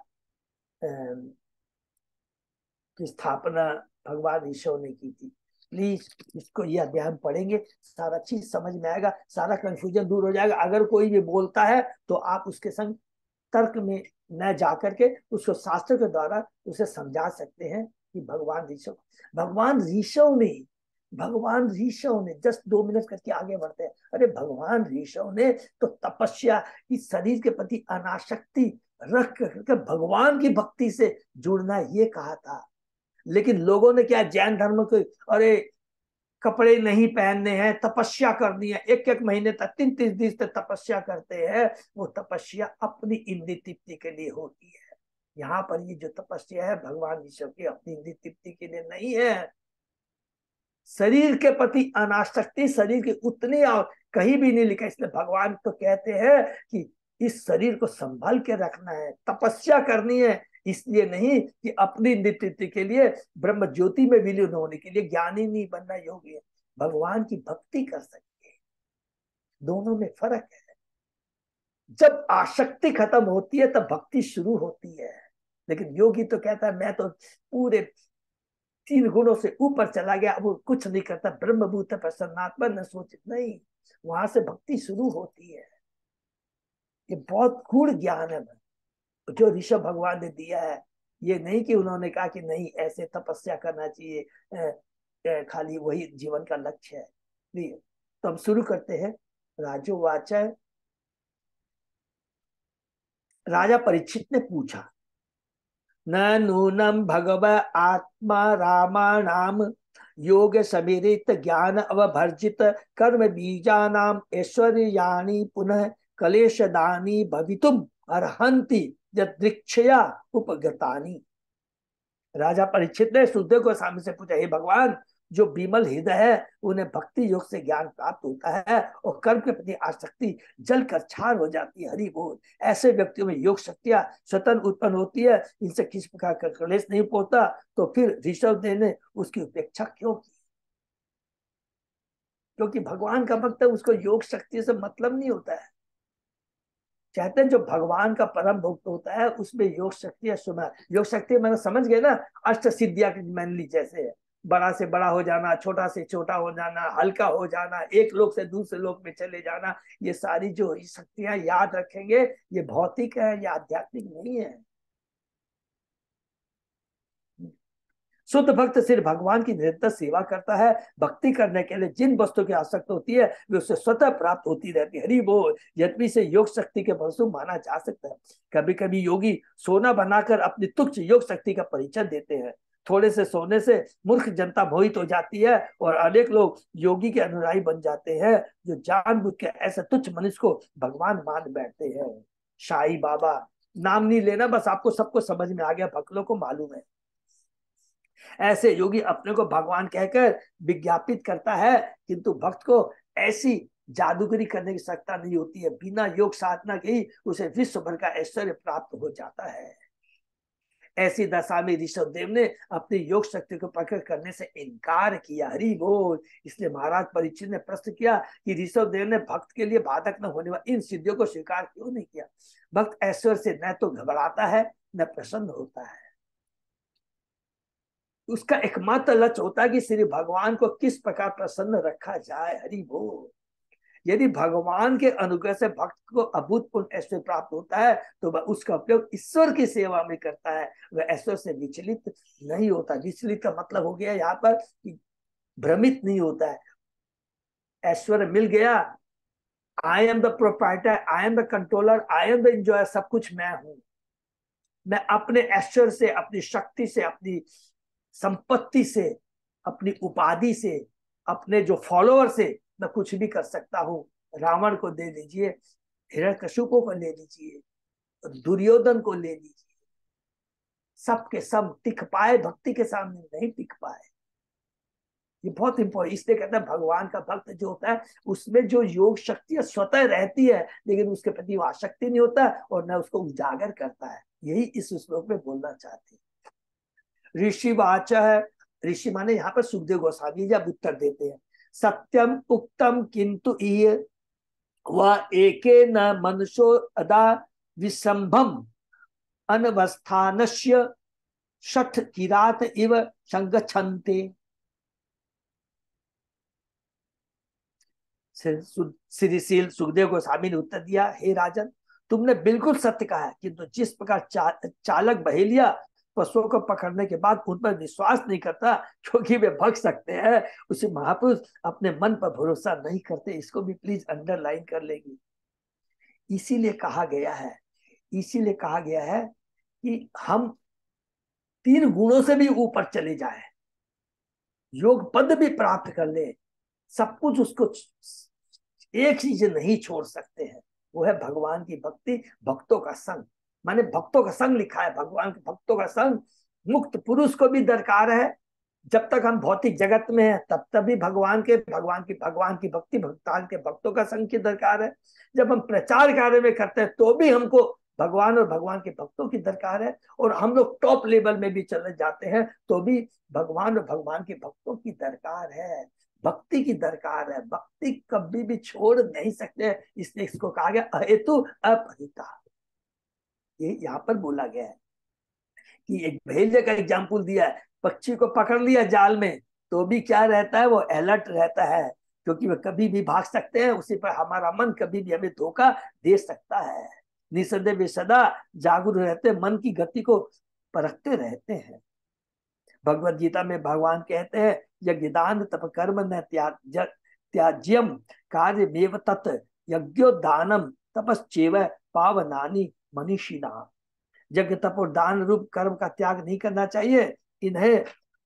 की स्थापना भगवान ईश्वर ने की थी। प्लीज इसको ये अध्याय हम पढ़ेंगे, सारा चीज समझ में आएगा, सारा कंफ्यूजन दूर हो जाएगा। अगर कोई भी बोलता है तो आप उसके संग तर्क में न जाकर के उसको शास्त्र के द्वारा उसे समझा सकते हैं कि भगवान ऋषभ ने जस्ट 2 मिनट करके आगे बढ़ते हैं। अरे भगवान ऋषभ ने तो तपस्या की, शरीर के प्रति अनासक्ति रख करके भगवान की भक्ति से जुड़ना ये कहा था। लेकिन लोगों ने क्या, जैन धर्म को, अरे कपड़े नहीं पहनने हैं, तपस्या करनी है, एक एक महीने तक 33 दिन तक तपस्या करते हैं। वो तपस्या अपनी इंद्रिय तृप्ति के लिए होती है। यहाँ पर ये जो तपस्या है भगवान ईश्वर की अपनी इंद्रिय तृप्ति के लिए नहीं है। शरीर के प्रति अनासक्ति शरीर की उतनी कहीं भी नहीं लिखा, इसलिए भगवान तो कहते हैं कि इस शरीर को संभाल के रखना है, तपस्या करनी है। इसलिए नहीं कि अपनी नित्य के लिए, ब्रह्म ज्योति में विलीन होने के लिए ज्ञानी नहीं बनना, योगी है, भगवान की भक्ति कर सकते हैं। दोनों में फर्क है। जब आसक्ति खत्म होती है तब भक्ति शुरू होती है। लेकिन योगी तो कहता है मैं तो पूरे 3 गुणों से ऊपर चला गया, अब वो कुछ नहीं करता, ब्रह्मभूत प्रसन्नात्मा न सोच, नहीं, वहां से भक्ति शुरू होती है। ये बहुत गूढ़ ज्ञान है जो ऋषभ भगवान ने दिया है। ये नहीं कि उन्होंने कहा कि नहीं ऐसे तपस्या करना चाहिए, खाली वही जीवन का लक्ष्य है, नहीं। तो हम शुरू करते हैं। राजोवाच, राजा परीक्षित ने पूछा, न नूनम भगव आत्मा रामाणाम योग समिरित ज्ञान अवभर्जित कर्म बीजानाम ऐश्वर्याणि पुनः कलेशदानी भवितुम अर्हन्ति यदृक्षया उपगतानि। राजा परीक्षित ने सुखदेव गोस्वामी से पूछा, हे भगवान, जो विमल हृदय है उन्हें भक्ति योग से ज्ञान प्राप्त होता है और कर्म के प्रति आसक्ति जलकर छार हो जाती है, हरि बोल। ऐसे व्यक्तियों में योग शक्तियां स्वतः उत्पन्न होती है, इनसे किस प्रकार का क्लेश नहीं पहुंचता। तो फिर ऋषभ देव ने उसकी उपेक्षा क्यों की? क्योंकि भगवान का भक्त है, उसको योग शक्ति से मतलब नहीं होता है। कहते हैं जो भगवान का परम भक्त होता है उसमें योग शक्ति है। सुना, योग शक्ति मैंने समझ गए ना, अष्ट सिद्धियां की मैनली जैसे है, बड़ा से बड़ा हो जाना, छोटा से छोटा हो जाना, हल्का हो जाना, एक लोक से दूसरे लोक में चले जाना, ये सारी जो शक्तियां याद रखेंगे, ये भौतिक है, ये आध्यात्मिक नहीं है। शुद्ध भक्त सिर्फ भगवान की निरंतर सेवा करता है। भक्ति करने के लिए जिन वस्तुओं की आवश्यकता होती है वे उससे स्वतः प्राप्त होती रहती है, हरि बोल। यद्यपि से योग शक्ति के परसु माना जा सकता है। कभी कभी योगी सोना बनाकर अपनी तुच्छ योग शक्ति का परिचय देते हैं। थोड़े से सोने से मूर्ख जनता मोहित हो जाती है और अनेक लोग योगी के अनुयायी बन जाते हैं, जो जानबूझ के ऐसे तुच्छ मनुष्य को भगवान मान बैठते हैं। साईं बाबा, नाम नहीं लेना, बस आपको सबको समझ में आ गया, भक्त लोग को मालूम है। ऐसे योगी अपने को भगवान कहकर विज्ञापित करता है, किंतु भक्त को ऐसी जादूगरी करने की शक्ति नहीं होती है। बिना योग साधना के ही उसे विश्व भर का ऐश्वर्य प्राप्त हो जाता है। ऐसी दशा में ऋषभ देव ने अपनी योग शक्ति को प्रकट करने से इनकार किया, हरि बोल। इसलिए महाराज परीक्षित ने प्रश्न किया कि ऋषभ देव ने भक्त के लिए बाधक न होने वाली इन सिद्धियों को स्वीकार क्यों नहीं किया? भक्त ऐश्वर्य से न तो घबराता है न प्रसन्न होता है। उसका एकमात्र लक्ष्य होता है कि श्री भगवान को किस प्रकार प्रसन्न रखा जाए, हरि बोल। यदि भगवान के अनुग्रह से भक्त को अभूतपूर्व ऐश्वर्य प्राप्त होता है तो वह उसका उपयोग ईश्वर की सेवा में करता है, वह ऐश्वर्य से विचलित नहीं होता। विचलित का मतलब हो गया यहाँ पर कि भ्रमित नहीं होता है। ऐश्वर्य मिल गया, I am the proprietor, I am the controller, I am the enjoyer, सब कुछ मैं हूं। मैं अपने ऐश्वर्य से, अपनी शक्ति से, अपनी संपत्ति से, अपनी उपाधि से, अपने जो फॉलोअर से मैं कुछ भी कर सकता हूं। रावण को दे लीजिए, हिरण्यकशिपु को ले लीजिए, दुर्योधन को ले लीजिए, सबके सब टिक पाए, भक्ति के सामने नहीं टिक पाए। ये बहुत इंपॉर्टेंट, इसलिए कहते हैं भगवान का भक्त जो होता है उसमें जो योग शक्ति स्वतः रहती है, लेकिन उसके प्रति आसक्ति नहीं होता और न उसको उजागर करता है। यही इस श्लोक में बोलना चाहते हैं। ऋषि वाच है, ऋषि माने यहाँ पर सुखदेव गोस्वामी जब उत्तर देते हैं, सत्यम उक्तम किंतु इय वह एके न मनुष्यो अदा विसंभम अनवस्थानस्य षठ किरात इव संगच्छन्ते। श्रीशील सुखदेव गोस्वामी ने उत्तर दिया, हे राजन, तुमने बिल्कुल सत्य कहा है, किंतु जिस प्रकार चालक बहेलिया पशुओं को पकड़ने के बाद उन पर विश्वास नहीं करता क्योंकि वे भग सकते हैं, उसे महापुरुष अपने मन पर भरोसा नहीं करते। इसको भी प्लीज अंडरलाइन कर लेगी। इसीलिए कहा गया है, इसीलिए कहा गया है कि हम 3 गुणों से भी ऊपर चले जाए। योग पद भी प्राप्त कर ले, सब कुछ उसको एक चीज नहीं छोड़ सकते हैं, वो है भगवान की भक्ति, भक्तों का संग। माने भक्तों का संग लिखा है, भगवान के भक्तों का संग मुक्त पुरुष को भी दरकार है। जब तक हम भौतिक जगत में हैं तब तक भी भगवान की भक्ति, भगवान के भक्तों का संग की दरकार है। जब हम प्रचार कार्य में करते हैं तो भी हमको भगवान और भगवान के भक्तों की दरकार है। और हम लोग टॉप लेवल में भी चले जाते हैं तो भी भगवान और भगवान के भक्तों की दरकार है, भक्ति की दरकार है। भक्ति कभी भी छोड़ नहीं सकते, इसलिए इसको कहा गया अहेतु अपहृता। ये यहाँ पर बोला गया है कि एक भेड़िए का एग्जाम्पल दिया है, पक्षी को पकड़ लिया जाल में तो भी क्या रहता है, वो अलर्ट रहता है, क्योंकि वह कभी भी भाग सकते हैं, उसी पर हमारा मन कभी भी हमें धोखा दे सकता है। निसंदेह वे सदा जागरूक रहते, मन की गति को परखते रहते हैं। भगवत गीता में भगवान कहते हैं यज्ञदान तप कर्म न त्याज्यम कार्य मेव तत् यज्ञोदानम तपश्चैव पावनानि मनीषिणाम्। यज्ञ तप और दान रूप कर्म का त्याग नहीं करना चाहिए, इन्हें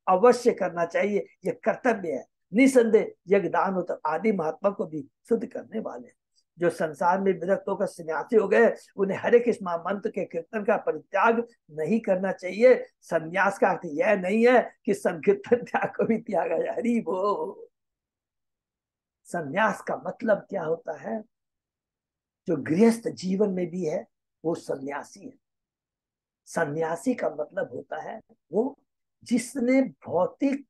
अवश्य करना चाहिए, यह कर्तव्य है। निसंदेह यज्ञ दान और तप आदि महात्मा को भी शुद्ध करने वाले। जो संसार में विरक्त होकर सन्यासी हो गए, उन्हें हरे कृष्ण महामंत्र के कीर्तन का परित्याग नहीं करना चाहिए। संन्यास का अर्थ यह नहीं है कि संकीर्तन त्याग को भी त्यागा जाए। हरि बोल। संन्यास का मतलब क्या होता है? जो गृहस्थ जीवन में भी है वो सन्यासी है। सन्यासी का मतलब होता है वो जिसने भौतिक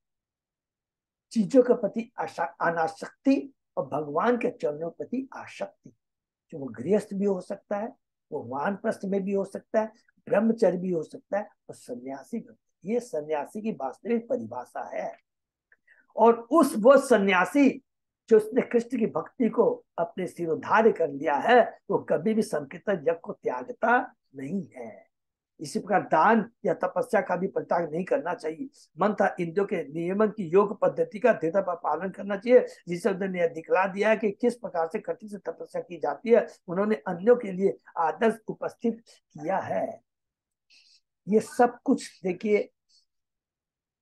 चीजों के प्रति अनासक्ति और भगवान के चरणों के प्रति आसक्ति। जो वो गृहस्थ भी हो सकता है, वो वानप्रस्थ में भी हो सकता है, ब्रह्मचर्य भी हो सकता है, और सन्यासी भी। ये सन्यासी की वास्तविक परिभाषा है। और वो सन्यासी जो उसने कृष्ण की भक्ति को अपने सिरोधार्य कर लिया है, वो कभी भी संकीर्तन यज्ञ को त्यागता नहीं है। इसी प्रकार दान या तपस्या का भी परित्याग नहीं करना चाहिए। मन था इंद्रियों के नियमन की योग पद्धति का दृढ़ता पर पालन करना चाहिए, जिसे उन्होंने दिखला दिया है कि किस प्रकार से कठिन से तपस्या की जाती है। उन्होंने अन्यों के लिए आदर्श उपस्थित किया है। ये सब कुछ देखिए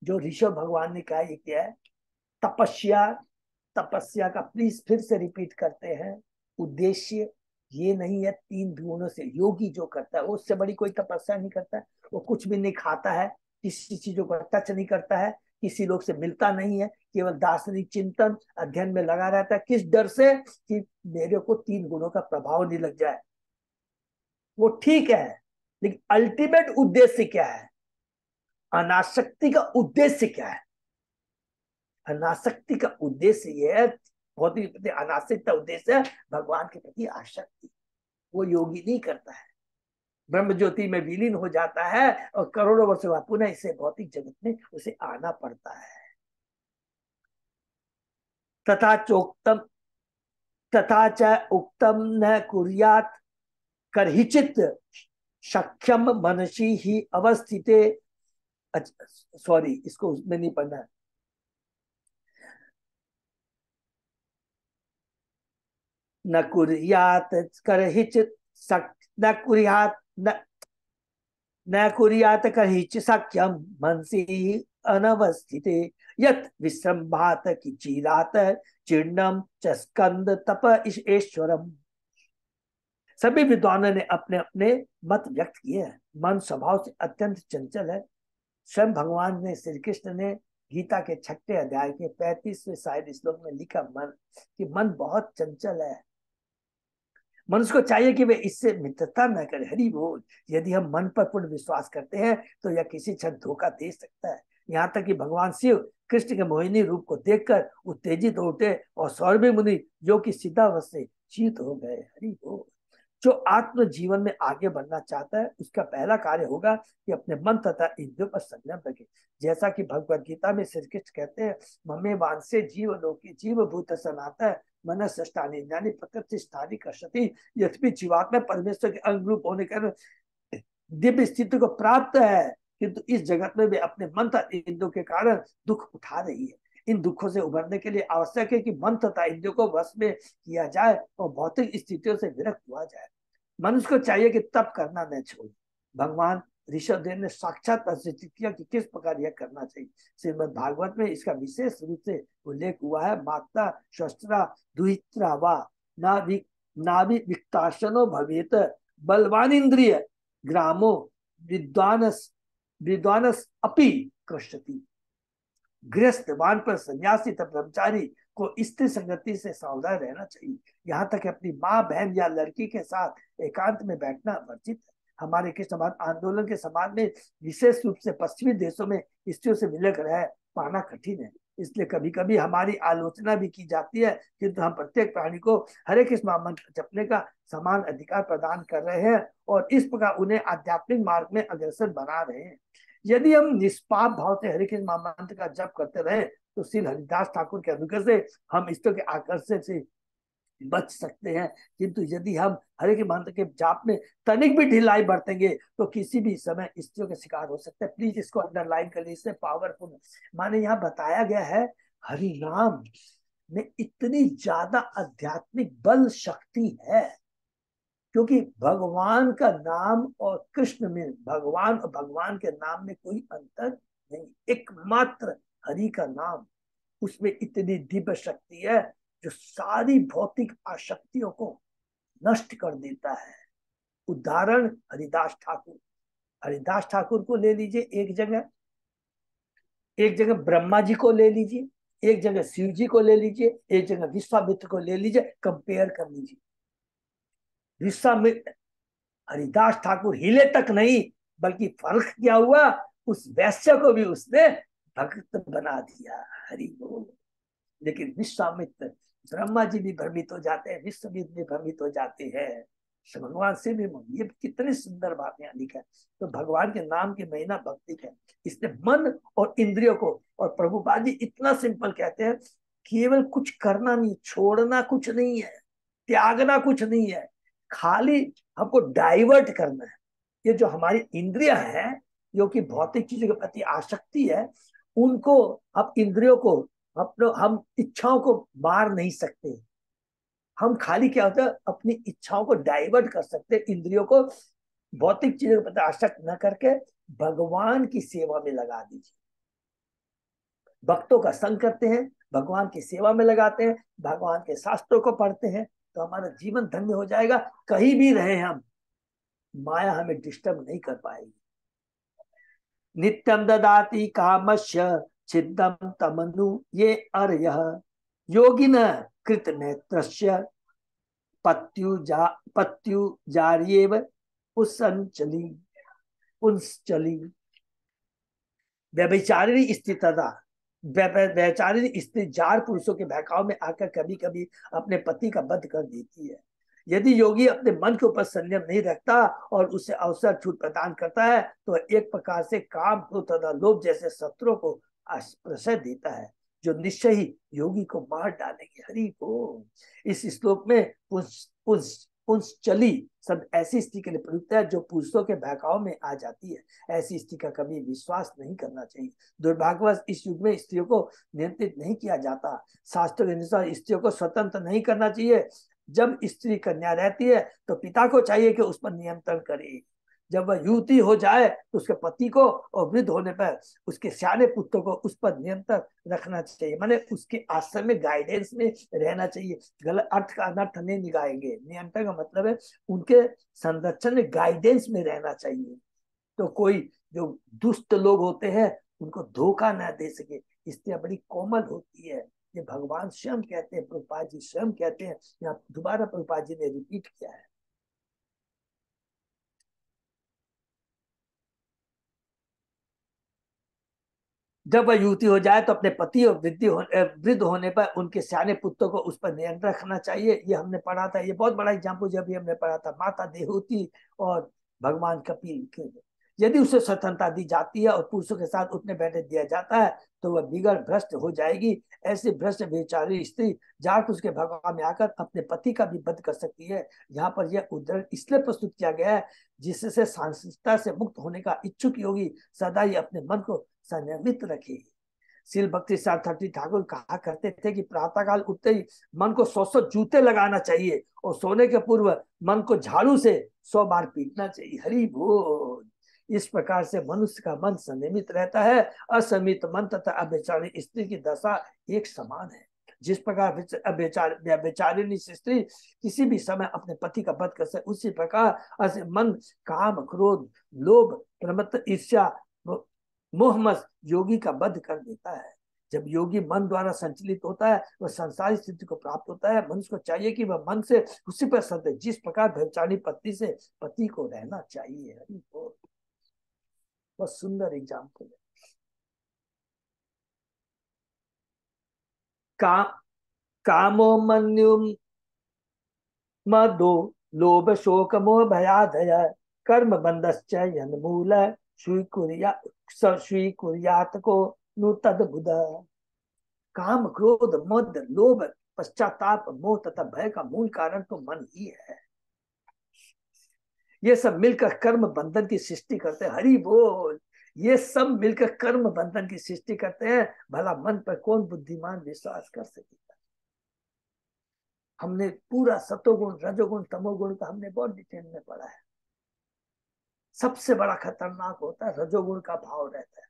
जो ऋषभ भगवान ने कहा, ये क्या है? तपस्या। तपस्या का प्लीज फिर से रिपीट करते हैं, उद्देश्य ये नहीं है तीन गुणों से। योगी जो करता है उससे बड़ी कोई तपस्या नहीं करता है। वो कुछ भी नहीं खाता है, किसी चीजों को टच नहीं करता है, किसी लोग से मिलता नहीं है, केवल दार्शनिक चिंतन अध्ययन में लगा रहता है। किस डर से? कि मेरे को तीन गुणों का प्रभाव नहीं लग जाए। वो ठीक है, लेकिन अल्टीमेट उद्देश्य क्या है? अनासक्ति का उद्देश्य क्या है? अनासक्ति का उद्देश्य यह है, भौतिक के प्रति अनासक्ति का उद्देश्य है भगवान के प्रति आसक्ति। वो योगी नहीं करता है, ब्रह्म ज्योति में विलीन हो जाता है और करोड़ों वर्षों बाद पुनः इसे भौतिक जगत में उसे आना पड़ता है। तथा च उक्तम न कुर्यात करहिचित सख्यम मनसी ही अवस्थिते। सॉरी, इसको उसमें नहीं पढ़ना है। न कुर्यात करहिचित न कुर्यात न कुर्यात करहिच सख्यम मनसी अनवस्थिते यत विश्रम्भात की चीरात चिर्णम च स्कंद तप ईश्वरम। सभी विद्वानों ने अपने अपने मत व्यक्त किए हैं। मन स्वभाव से अत्यंत चंचल है। स्वयं भगवान ने, श्री कृष्ण ने गीता के 6वें अध्याय के 35वें शायद श्लोक में लिखा कि मन बहुत चंचल है। मनुष्य को चाहिए कि वे इससे मित्रता न करे। हरि बोल। यदि हम मन पर पूर्ण विश्वास करते हैं तो यह किसी क्षण धोखा दे सकता है। यहाँ तक कि भगवान शिव कृष्ण के मोहिनी रूप को देखकर उत्तेजित हो उठे और सौरभी मुनि जो कि सिद्धावस्थ से चीत हो गए। हरि बोल। जो आत्म जीवन में आगे बढ़ना चाहता है उसका पहला कार्य होगा कि अपने मन तथा इंद्रियों पर संयम रखे। जैसा कि भगवत गीता में श्री कृष्ण कहते हैं, ममे वांसे जीव लोके जीव भूत सनातन मन सष्टानी यानी प्रकृति स्थानी कशति। यद्यपि जीवात्मा परमेश्वर के अंग रूप होने के दिव्य स्थिति को प्राप्त है, किंतु इस जगत में वे अपने मन तथा इंद्रियों के कारण दुख उठा रही है। इन दुखों से उभरने के लिए आवश्यक है कि मन तथा इंद्रियों को वश में किया जाए और भौतिक स्थितियों से विरक्त हुआ जाए। मनुष्य को चाहिए कि तप करना न छोड़े। भगवान ऋषभदेव ने साक्षात प्रदर्शित किया कि किस प्रकार यह करना चाहिए। श्रीमद् भागवत में इसका विशेष रूप से उल्लेख हुआ है। माता शस्त्रा दुहित्रा वा नाभि विक्ताशनो भवेत बलवान इंद्रिय ग्रामो विद्वानस विद्वानस अपि कृष्यति। गृहस्थ वानप्रस्थ सन्यासी तथा ब्रह्मचारी को स्त्री संगति से सावधान रहना चाहिए। यहाँ तक अपनी माँ बहन या लड़की के साथ एकांत में बैठना वर्जित है। हमारे कृष्ण आंदोलन के समाज में विशेष रूप से पश्चिमी देशों में स्त्रियों से मिलकर रह पाना कठिन है, इसलिए कभी कभी हमारी आलोचना भी की जाती है, किंतु हम प्रत्येक प्राणी को हरे कृष्ण महामंत्र जपने का समान अधिकार प्रदान कर रहे हैं और इस प्रकार उन्हें आध्यात्मिक मार्ग में अग्रसर बना रहे हैं। यदि हम निष्पाप भाव से हरे कृष्ण महामंत्र का जप करते रहे तो श्री हरिदास ठाकुर के अनुग्रह से हम स्त्रियों के आकर्षण से बच सकते हैं, किंतु यदि हम हरे के मंत्र के जाप में तनिक भी ढिलाई बरतेंगे तो किसी भी समय स्त्रियों के शिकार हो सकते हैं। प्लीज इसको अंडरलाइन कर लीजिए, पावरफुल माने यहाँ बताया गया है हरि नाम में इतनी ज्यादा आध्यात्मिक बल शक्ति है, क्योंकि भगवान का नाम और कृष्ण में भगवान और भगवान के नाम में कोई अंतर नहीं, एकमात्र हरि का नाम, उसमें इतनी दिव्य शक्ति है जो सारी भौतिक आसक्तियों को नष्ट कर देता है। उदाहरण हरिदास ठाकुर, हरिदास ठाकुर को ले लीजिए, एक जगह ब्रह्मा जी को ले लीजिए, एक जगह शिव जी को ले लीजिए, एक जगह विश्वामित्र को ले लीजिए, कंपेयर कर लीजिए। विश्वामित्र हरिदास ठाकुर हिले तक नहीं, बल्कि फर्क क्या हुआ, उस वैश्य को भी उसने भक्त बना दिया। हरि बोल। लेकिन विश्वामित्र, ब्रह्मा जी भी भ्रमित हो जाते हैं, विश्वमित्र भी भ्रमित हो जाते हैं, भगवान से भी। ये कितनी सुंदर बात यहाँ लिखा है। तो भगवान के नाम की महिमा भक्ति है, इसने मन और इंद्रियों को, और प्रभुपाद जी इतना सिंपल कहते हैं, केवल कुछ करना नहीं, छोड़ना कुछ नहीं है, त्यागना कुछ नहीं है, खाली हमको डाइवर्ट करना है। ये जो हमारी इंद्रिया है, जो कि भौतिक चीजों के प्रति आसक्ति है, उनको, अब इंद्रियों को, अपने हम इच्छाओं को मार नहीं सकते। हम खाली क्या होता है, अपनी इच्छाओं को डाइवर्ट कर सकते, इंद्रियों को भौतिक चीजों के प्रति आसक्त न करके भगवान की सेवा में लगा दीजिए। भक्तों का संग करते हैं, भगवान की सेवा में लगाते हैं, भगवान के शास्त्रों को पढ़ते हैं, तो हमारा जीवन धन्य हो जाएगा। कहीं भी रहे हम, माया हमें डिस्टर्ब नहीं कर पाएगी। नित्यम ददाति कामस्य छिद्दम तमनु ये अर्यः योगिन कृत नेत्रस्य पत्यु जार्येव पुंसचली। व्यभिचारिणी स्थितता, व्यभिचारिणी स्त्री जार पुरुषों के बहकाव में आकर कभी कभी अपने पति का वध कर देती है। यदि योगी अपने मन के ऊपर संयम नहीं रखता और उसे अवसर छूट प्रदान करता है तो एक प्रकार से काम, क्रोध तथा लोभ जैसे शत्रुओं को प्रशय देता है, जो निश्चय ही योगी को मार डालेंगे। हरि को इस श्लोक में पुंसचली शब्द ऐसी स्त्री के लिए प्रयुक्त है जो पुरुषों के बहकाव में आ जाती है। ऐसी स्त्री का कभी विश्वास नहीं करना चाहिए। दुर्भाग्यवश इस युग में स्त्रियों को नियंत्रित नहीं किया जाता। शास्त्रों के अनुसार स्त्रियों को स्वतंत्र नहीं करना चाहिए। जब स्त्री कन्या रहती है तो पिता को चाहिए कि उस पर नियंत्रण करे। जब वह युवती हो जाए तो उसके पति को, और वृद्ध होने पर उसके सियाने पुत्र को उस पर नियंत्रण रखना चाहिए, माने उसके आश्रम में गाइडेंस में रहना चाहिए। गलत अर्थ का अनर्थ नहीं निकालेंगे। नियंत्रण का मतलब है उनके संरक्षण में, गाइडेंस में रहना चाहिए। तो कोई जो दुष्ट लोग होते हैं उनको धोखा न दे सके। स्त्रियां बड़ी कोमल होती है, ये भगवान स्वयं कहते हैं, प्रभुपाद जी स्वयं कहते हैं। यहाँ दोबारा प्रभुपाद जी ने रिपीट किया है। जब वह युवती हो जाए तो अपने पति और वृद्ध होने पर उनके सियाने पुत्रों को उस पर नियंत्रण रखना चाहिए। ये हमने पढ़ा था, ये बहुत बड़ा एग्जाम्पल जब भी हमने पढ़ा था, माता देवहूति और भगवान कपिल के। यदि उसे स्वतंत्रता दी जाती है और पुरुषों के साथ उठने बैठने दिया जाता है तो वह बिगड़ भ्रष्ट हो जाएगी। ऐसी भ्रष्ट बेचारी स्त्री जाकर उसके भगवान में आकर अपने पति का भी वध कर सकती है। यहाँ पर यह उदाहरण इसलिए प्रस्तुत किया गया है जिससे सांसारिकता से मुक्त होने का इच्छुक योगी सदा ही अपने मन को संयमित रखे। श्रील भक्ति सारथी ठाकुर कहा करते थे कि प्रातःकाल उठते ही मन को 100 जूते लगाना चाहिए और सोने के पूर्व मन को झाड़ू से 100 बार पीटना चाहिए। हरि बोल। इस प्रकार से मनुष्य का मन संयमित रहता है। असंयमित मन तथा अव्यभिचारिणी स्त्री की दशा एक समान है। जिस प्रकार व्यभिचारिणी स्त्री किसी भी समय अपने पति का वध कर सकते, उसी प्रकार मन काम, क्रोध, लोभ, प्रमत्त, ईर्ष्या, मोहमस योगी का वध कर देता है। जब योगी मन द्वारा संचलित होता है वह संसारी स्थिति को प्राप्त होता है। मनुष्य को चाहिए कि वह मन से उसी पर सदे जिस प्रकार व्यभिचारिणी पत्नी से पति को रहना चाहिए। हरि बोल। बहुत सुंदर एग्जाम्पल है। कामो मन्यु मदो लोभ शोक मोह भयादय कर्म बंधश्च मूल स्वीकुर्यात को नु तद बुध। काम, क्रोध, मद, लोभ, पश्चाताप, मोह तथा भय का मूल कारण तो मन ही है। ये सब मिलकर कर्म बंधन की सृष्टि करते हैं। हरि बोल। ये सब मिलकर कर्म बंधन की सृष्टि करते हैं। भला मन पर कौन बुद्धिमान विश्वास कर सकेगा। हमने पूरा सतोगुण, रजोगुण, तमोगुण का हमने बहुत डिटेल में पढ़ा है। सबसे बड़ा खतरनाक होता है रजोगुण का भाव रहता है।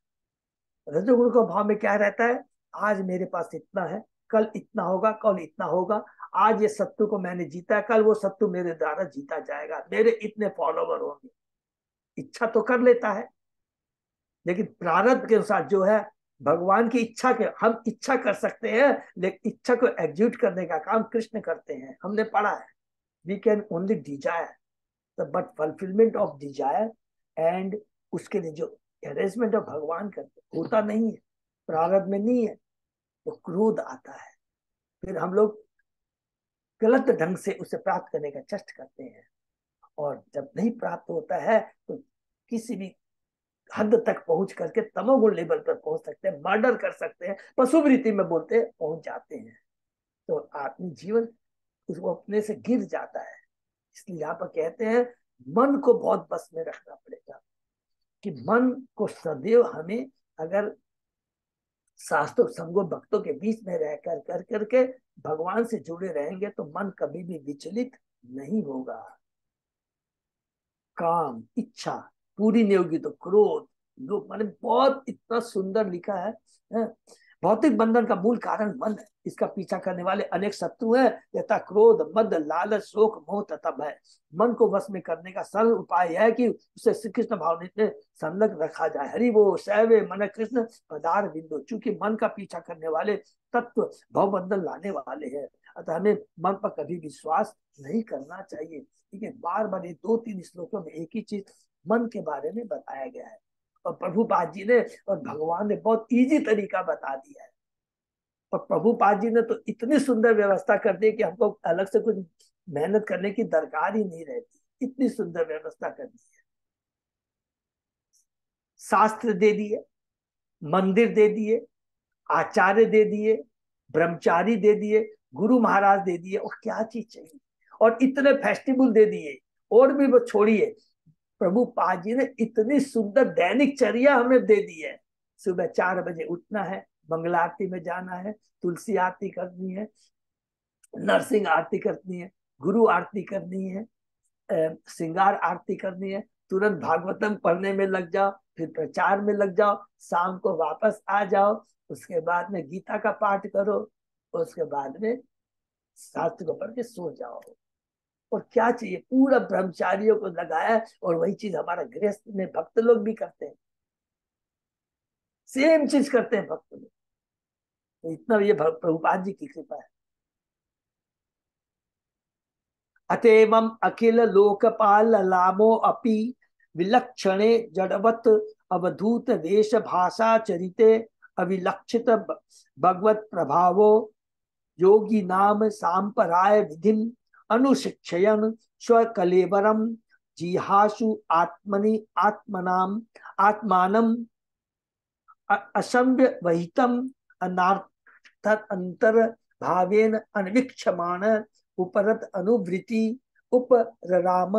रजोगुण का भाव में क्या रहता है? आज मेरे पास इतना है, कल इतना होगा, कल इतना होगा। आज ये शत्रु को मैंने जीता है, कल वो शत्रु मेरे द्वारा जीता जाएगा, मेरे इतने फॉलोवर होंगे। इच्छा तो कर लेता है, लेकिन प्रारब्ध के अनुसार जो है, भगवान की इच्छा के हम इच्छा कर सकते हैं, लेकिन इच्छा को एग्जीक्यूट करने का काम कृष्ण करते हैं। हमने पढ़ा है, we can only desire but fulfilment of desire and उसके लिए जो अरेंजमेंट ऑफ भगवान करते होता नहीं है, प्रारब्ध में नहीं है, तो क्रोध आता है। फिर हम लोग गलत ढंग से उसे प्राप्त करने का चेष्ट करते हैं, और जब नहीं प्राप्त होता है तो किसी भी हद तक पहुंच करके तमोगुण लेवल पर पहुंच सकते हैं, मर्डर कर सकते हैं, पशुवृत्ति में बोलते हैं, पहुंच जाते हैं। तो आत्मिक जीवन उसको अपने से गिर जाता है। इसलिए यहाँ पर कहते हैं मन को बहुत बस में रखना पड़ेगा, कि मन को सदैव हमें, अगर शास्त्रों संगो भक्तों के बीच में रहकर कर करके भगवान से जुड़े रहेंगे तो मन कभी भी विचलित नहीं होगा। काम, इच्छा पूरी नहीं होगी तो क्रोध, लोग, मैंने बहुत इतना सुंदर लिखा है। भौतिक बंधन का मूल कारण मन है। इसका पीछा करने वाले अनेक शत्रु हैं, यथा क्रोध, मद, लालच, शोक, मोह तथा भय। मन को वश में करने का सरल उपाय है कि उसे श्री कृष्ण भावना में संलग्न रखा जाए। हरि वो शैवे मन कृष्ण पदार बिंदु। चूंकि मन का पीछा करने वाले तत्व भवबंधन लाने वाले हैं, अतः हमें मन पर कभी विश्वास नहीं करना चाहिए। ठीक है, बार बार ये 2-3 श्लोकों में एक ही चीज मन के बारे में बताया गया है, और प्रभुपाद जी ने और भगवान ने बहुत इजी तरीका बता दिया है। और प्रभुपाद जी ने तो इतनी सुंदर व्यवस्था कर दी कि हमको अलग से कुछ मेहनत करने की दरकार ही नहीं रहती, इतनी सुंदर व्यवस्था कर दी है। शास्त्र दे दिए, मंदिर दे दिए, आचार्य दे दिए, ब्रह्मचारी दे दिए, गुरु महाराज दे दिए, और क्या चीज चाहिए। और इतने फेस्टिवल दे दिए, और भी वो छोड़िए, प्रभुपाद जी ने इतनी सुंदर दैनिक चर्या हमें दे दी है। सुबह 4 बजे उठना है, मंगला आरती में जाना है, तुलसी आरती करनी है, नरसिंह आरती करनी है, गुरु आरती करनी है, श्रृंगार आरती करनी है, तुरंत भागवतम पढ़ने में लग जाओ, फिर प्रचार में लग जाओ, शाम को वापस आ जाओ, उसके बाद में गीता का पाठ करो, उसके बाद में शास्त्र को पढ़ के सो जाओ। और क्या चाहिए, पूरा ब्रह्मचारियों को लगाया। और वही चीज हमारा गृहस्थ में भक्त लोग भी करते हैं, सेम चीज करते हैं भक्त लोग। तो इतना ये प्रभुपाद जी की कृपा है। अतएवं अखिल लोकपाल लामो अपि विलक्षणे जड़वत अवधूत वेश भाषा चरिते अविलक्षित भगवत प्रभावो योगी नाम सांपराय विधिम अनुशिक्षयन स्वकलेवरम जिहासु आत्मनि आत्मनाम आत्मानम असंव्य वहितम अनार्थ अंतर भावेन अनवीक्षमाण उपरत अनुवृत्ति उपराम।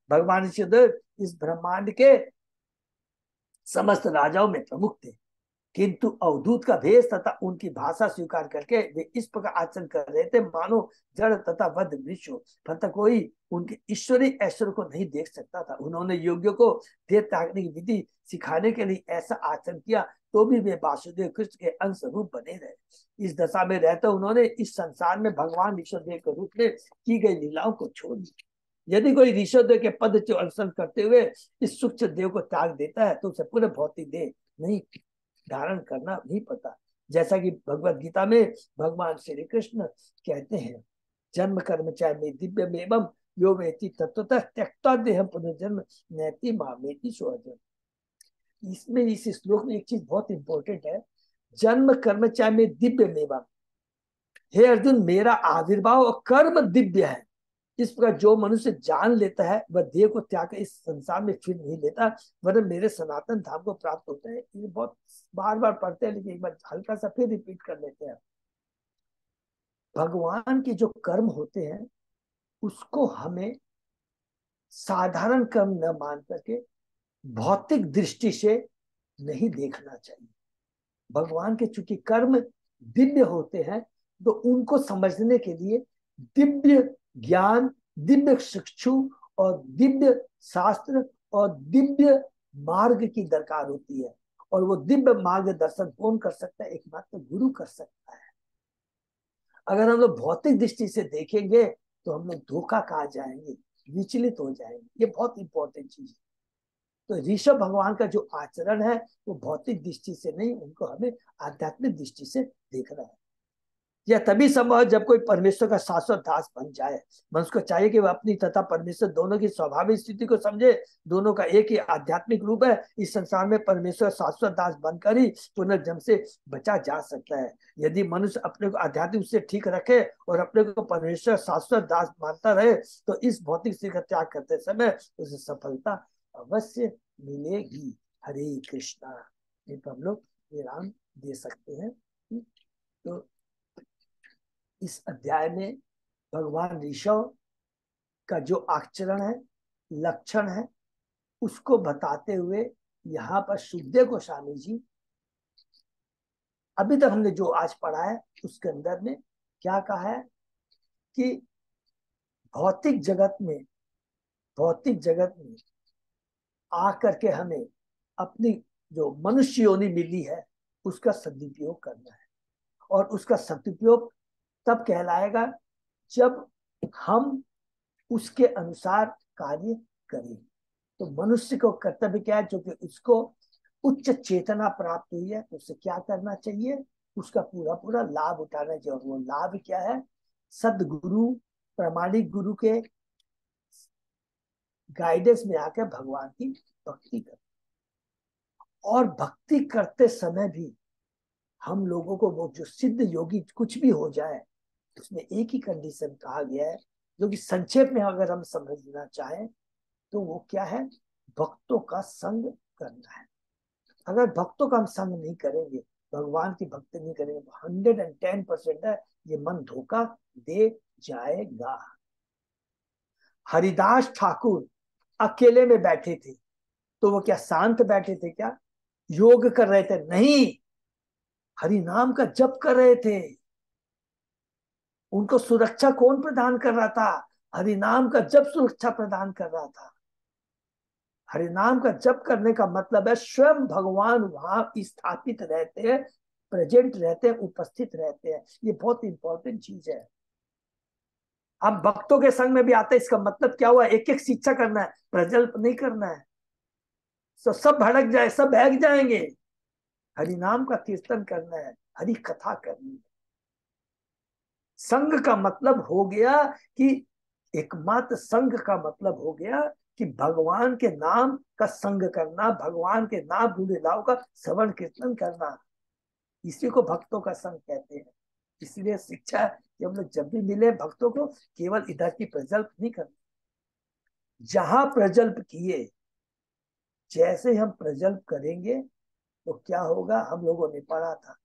भगवान श्रीदेव इस ब्रह्मांड के समस्त राजाओं में प्रमुख थे, किंतु अवधूत का भेष तथा उनकी भाषा स्वीकार करके वे इस प्रकार आचरण कर रहे थे मानो जड़ तथा बद्ध वृक्ष हो, फलतः कोई उनके ईश्वरीय ऐश्वर्य को नहीं देख सकता था। उन्होंने योग्य को देह त्यागने की विधि सिखाने के लिए ऐसा आचरण किया, तो भी वे वासुदेव कृष्ण के अंश रूप बने रहे। इस दशा में रहते उन्होंने इस संसार में भगवान ऋषभदेव के रूप में की गई लीलाओं को छोड़ दिया। यदि कोई ऋषभदेव के पद के अनुसरण करते हुए इस सूक्ष्म देव को त्याग देता है तो उसे पूरे भौतिक देह नहीं धारण करना नहीं पड़ता। जैसा कि भगवत गीता में भगवान श्री कृष्ण कहते हैं, जन्म कर्म चाहे में दिव्य में एवं यो वेति तत्वतः त्यक्ता देहम पुनर्जन्म नैति मामेति स्वजन्म। इसमें इस श्लोक में एक चीज बहुत इंपॉर्टेंट है, जन्म कर्म चाहे में दिव्य में एवं। हे अर्जुन, मेरा आविर्भाव और कर्म दिव्य है। इस प्रकार जो मनुष्य जान लेता है वह देह को त्याग कर इस संसार में फिर नहीं लेता, वरन मेरे सनातन धाम को प्राप्त होता है। ये बहुत बार बार पढ़ते हैं, लेकिन एक बार हल्का सा फिर रिपीट कर लेते हैं। भगवान के जो कर्म होते हैं उसको हमें साधारण कर्म न मान करके भौतिक दृष्टि से नहीं देखना चाहिए। भगवान के चूंकि कर्म दिव्य होते हैं तो उनको समझने के लिए दिव्य ज्ञान, दिव्य शिक्षु और दिव्य शास्त्र और दिव्य मार्ग की दरकार होती है। और वो दिव्य मार्गदर्शन कौन कर सकता है? एकमात्र गुरु कर सकता है। अगर हम लोग भौतिक दृष्टि से देखेंगे तो हम लोग धोखा खा जाएंगे, विचलित हो जाएंगे। ये बहुत इंपॉर्टेंट चीज है। तो ऋषभ भगवान का जो आचरण है वो भौतिक दृष्टि से नहीं, उनको हमें आध्यात्मिक दृष्टि से देखना है। यह तभी संभव है जब कोई परमेश्वर का शाश्वत दास बन जाए। मनुष्य को चाहिए कि वह अपनी तथा परमेश्वर दोनों की स्वाभाविक स्थिति को समझे। दोनों का एक ही आध्यात्मिक रूप है। इस संसार में परमेश्वर शाश्वत दास बनकर ही पुनर्जन्म से बचा जा सकता है। यदि मनुष्य अपने को आध्यात्मिक से ठीक रखे और अपने को परमेश्वर शाश्वत दास मानता रहे तो इस भौतिक स्थिति का त्याग करते समय उसे सफलता अवश्य मिलेगी। हरे कृष्णा। ये तो हम लोग विराम दे सकते हैं। तो इस अध्याय में भगवान ऋषभ का जो आचरण है, लक्षण है, उसको बताते हुए यहाँ पर सुखदेव गोस्वामी जी अभी तक हमने जो आज पढ़ा है उसके अंदर में क्या कहा है कि भौतिक जगत में आकर के हमें अपनी जो मनुष्य योनि मिली है उसका सदुपयोग करना है। और उसका सदुपयोग तब कहलाएगा जब हम उसके अनुसार कार्य करें। तो मनुष्य को कर्तव्य क्या है? जो कि उसको उच्च चेतना प्राप्त हुई है तो उसे क्या करना चाहिए? उसका पूरा पूरा लाभ उठाना चाहिए। और वो लाभ क्या है? सदगुरु, प्रामाणिक गुरु के गाइडेंस में आकर भगवान की भक्ति कर। और भक्ति करते समय भी हम लोगों को वो जो सिद्ध योगी कुछ भी हो जाए उसमें एक ही कंडीशन कहा गया है, जो कि संक्षेप में अगर हम समझना चाहें तो वो क्या है? भक्तों का संग करना है। अगर भक्तों का हम संग नहीं करेंगे, भगवान की भक्ति नहीं करेंगे तो 110% है ये मन धोखा दे जाएगा। हरिदास ठाकुर अकेले में बैठे थे तो वो क्या शांत बैठे थे? क्या योग कर रहे थे? नहीं, हरि नाम का जप कर रहे थे। उनको सुरक्षा कौन प्रदान कर रहा था? हरि नाम का जप सुरक्षा प्रदान कर रहा था। हरि नाम का जप करने का मतलब है स्वयं भगवान वहां स्थापित रहते हैं, प्रेजेंट रहते हैं, उपस्थित रहते हैं। ये बहुत इंपॉर्टेंट चीज है। हम भक्तों के संग में भी आते हैं, इसका मतलब क्या हुआ? एक एक शिक्षा करना है, प्रजल्प नहीं करना है। तो सब भड़क जाए, सब बहक जाएंगे। हरि नाम का कीर्तन करना है, हरि कथा करनी है। संघ का मतलब हो गया कि एकमात्र संघ का मतलब हो गया कि भगवान के नाम का संग करना, भगवान के नाम गुणगान का श्रवण कीर्तन करना। इसी को भक्तों का संग कहते हैं। इसलिए शिक्षा कि हम लोग जब भी मिले भक्तों को केवल इधर की प्रजल्प नहीं करना। जहां प्रजल्प किए, जैसे हम प्रजल्प करेंगे तो क्या होगा? हम लोगों ने पढ़ा था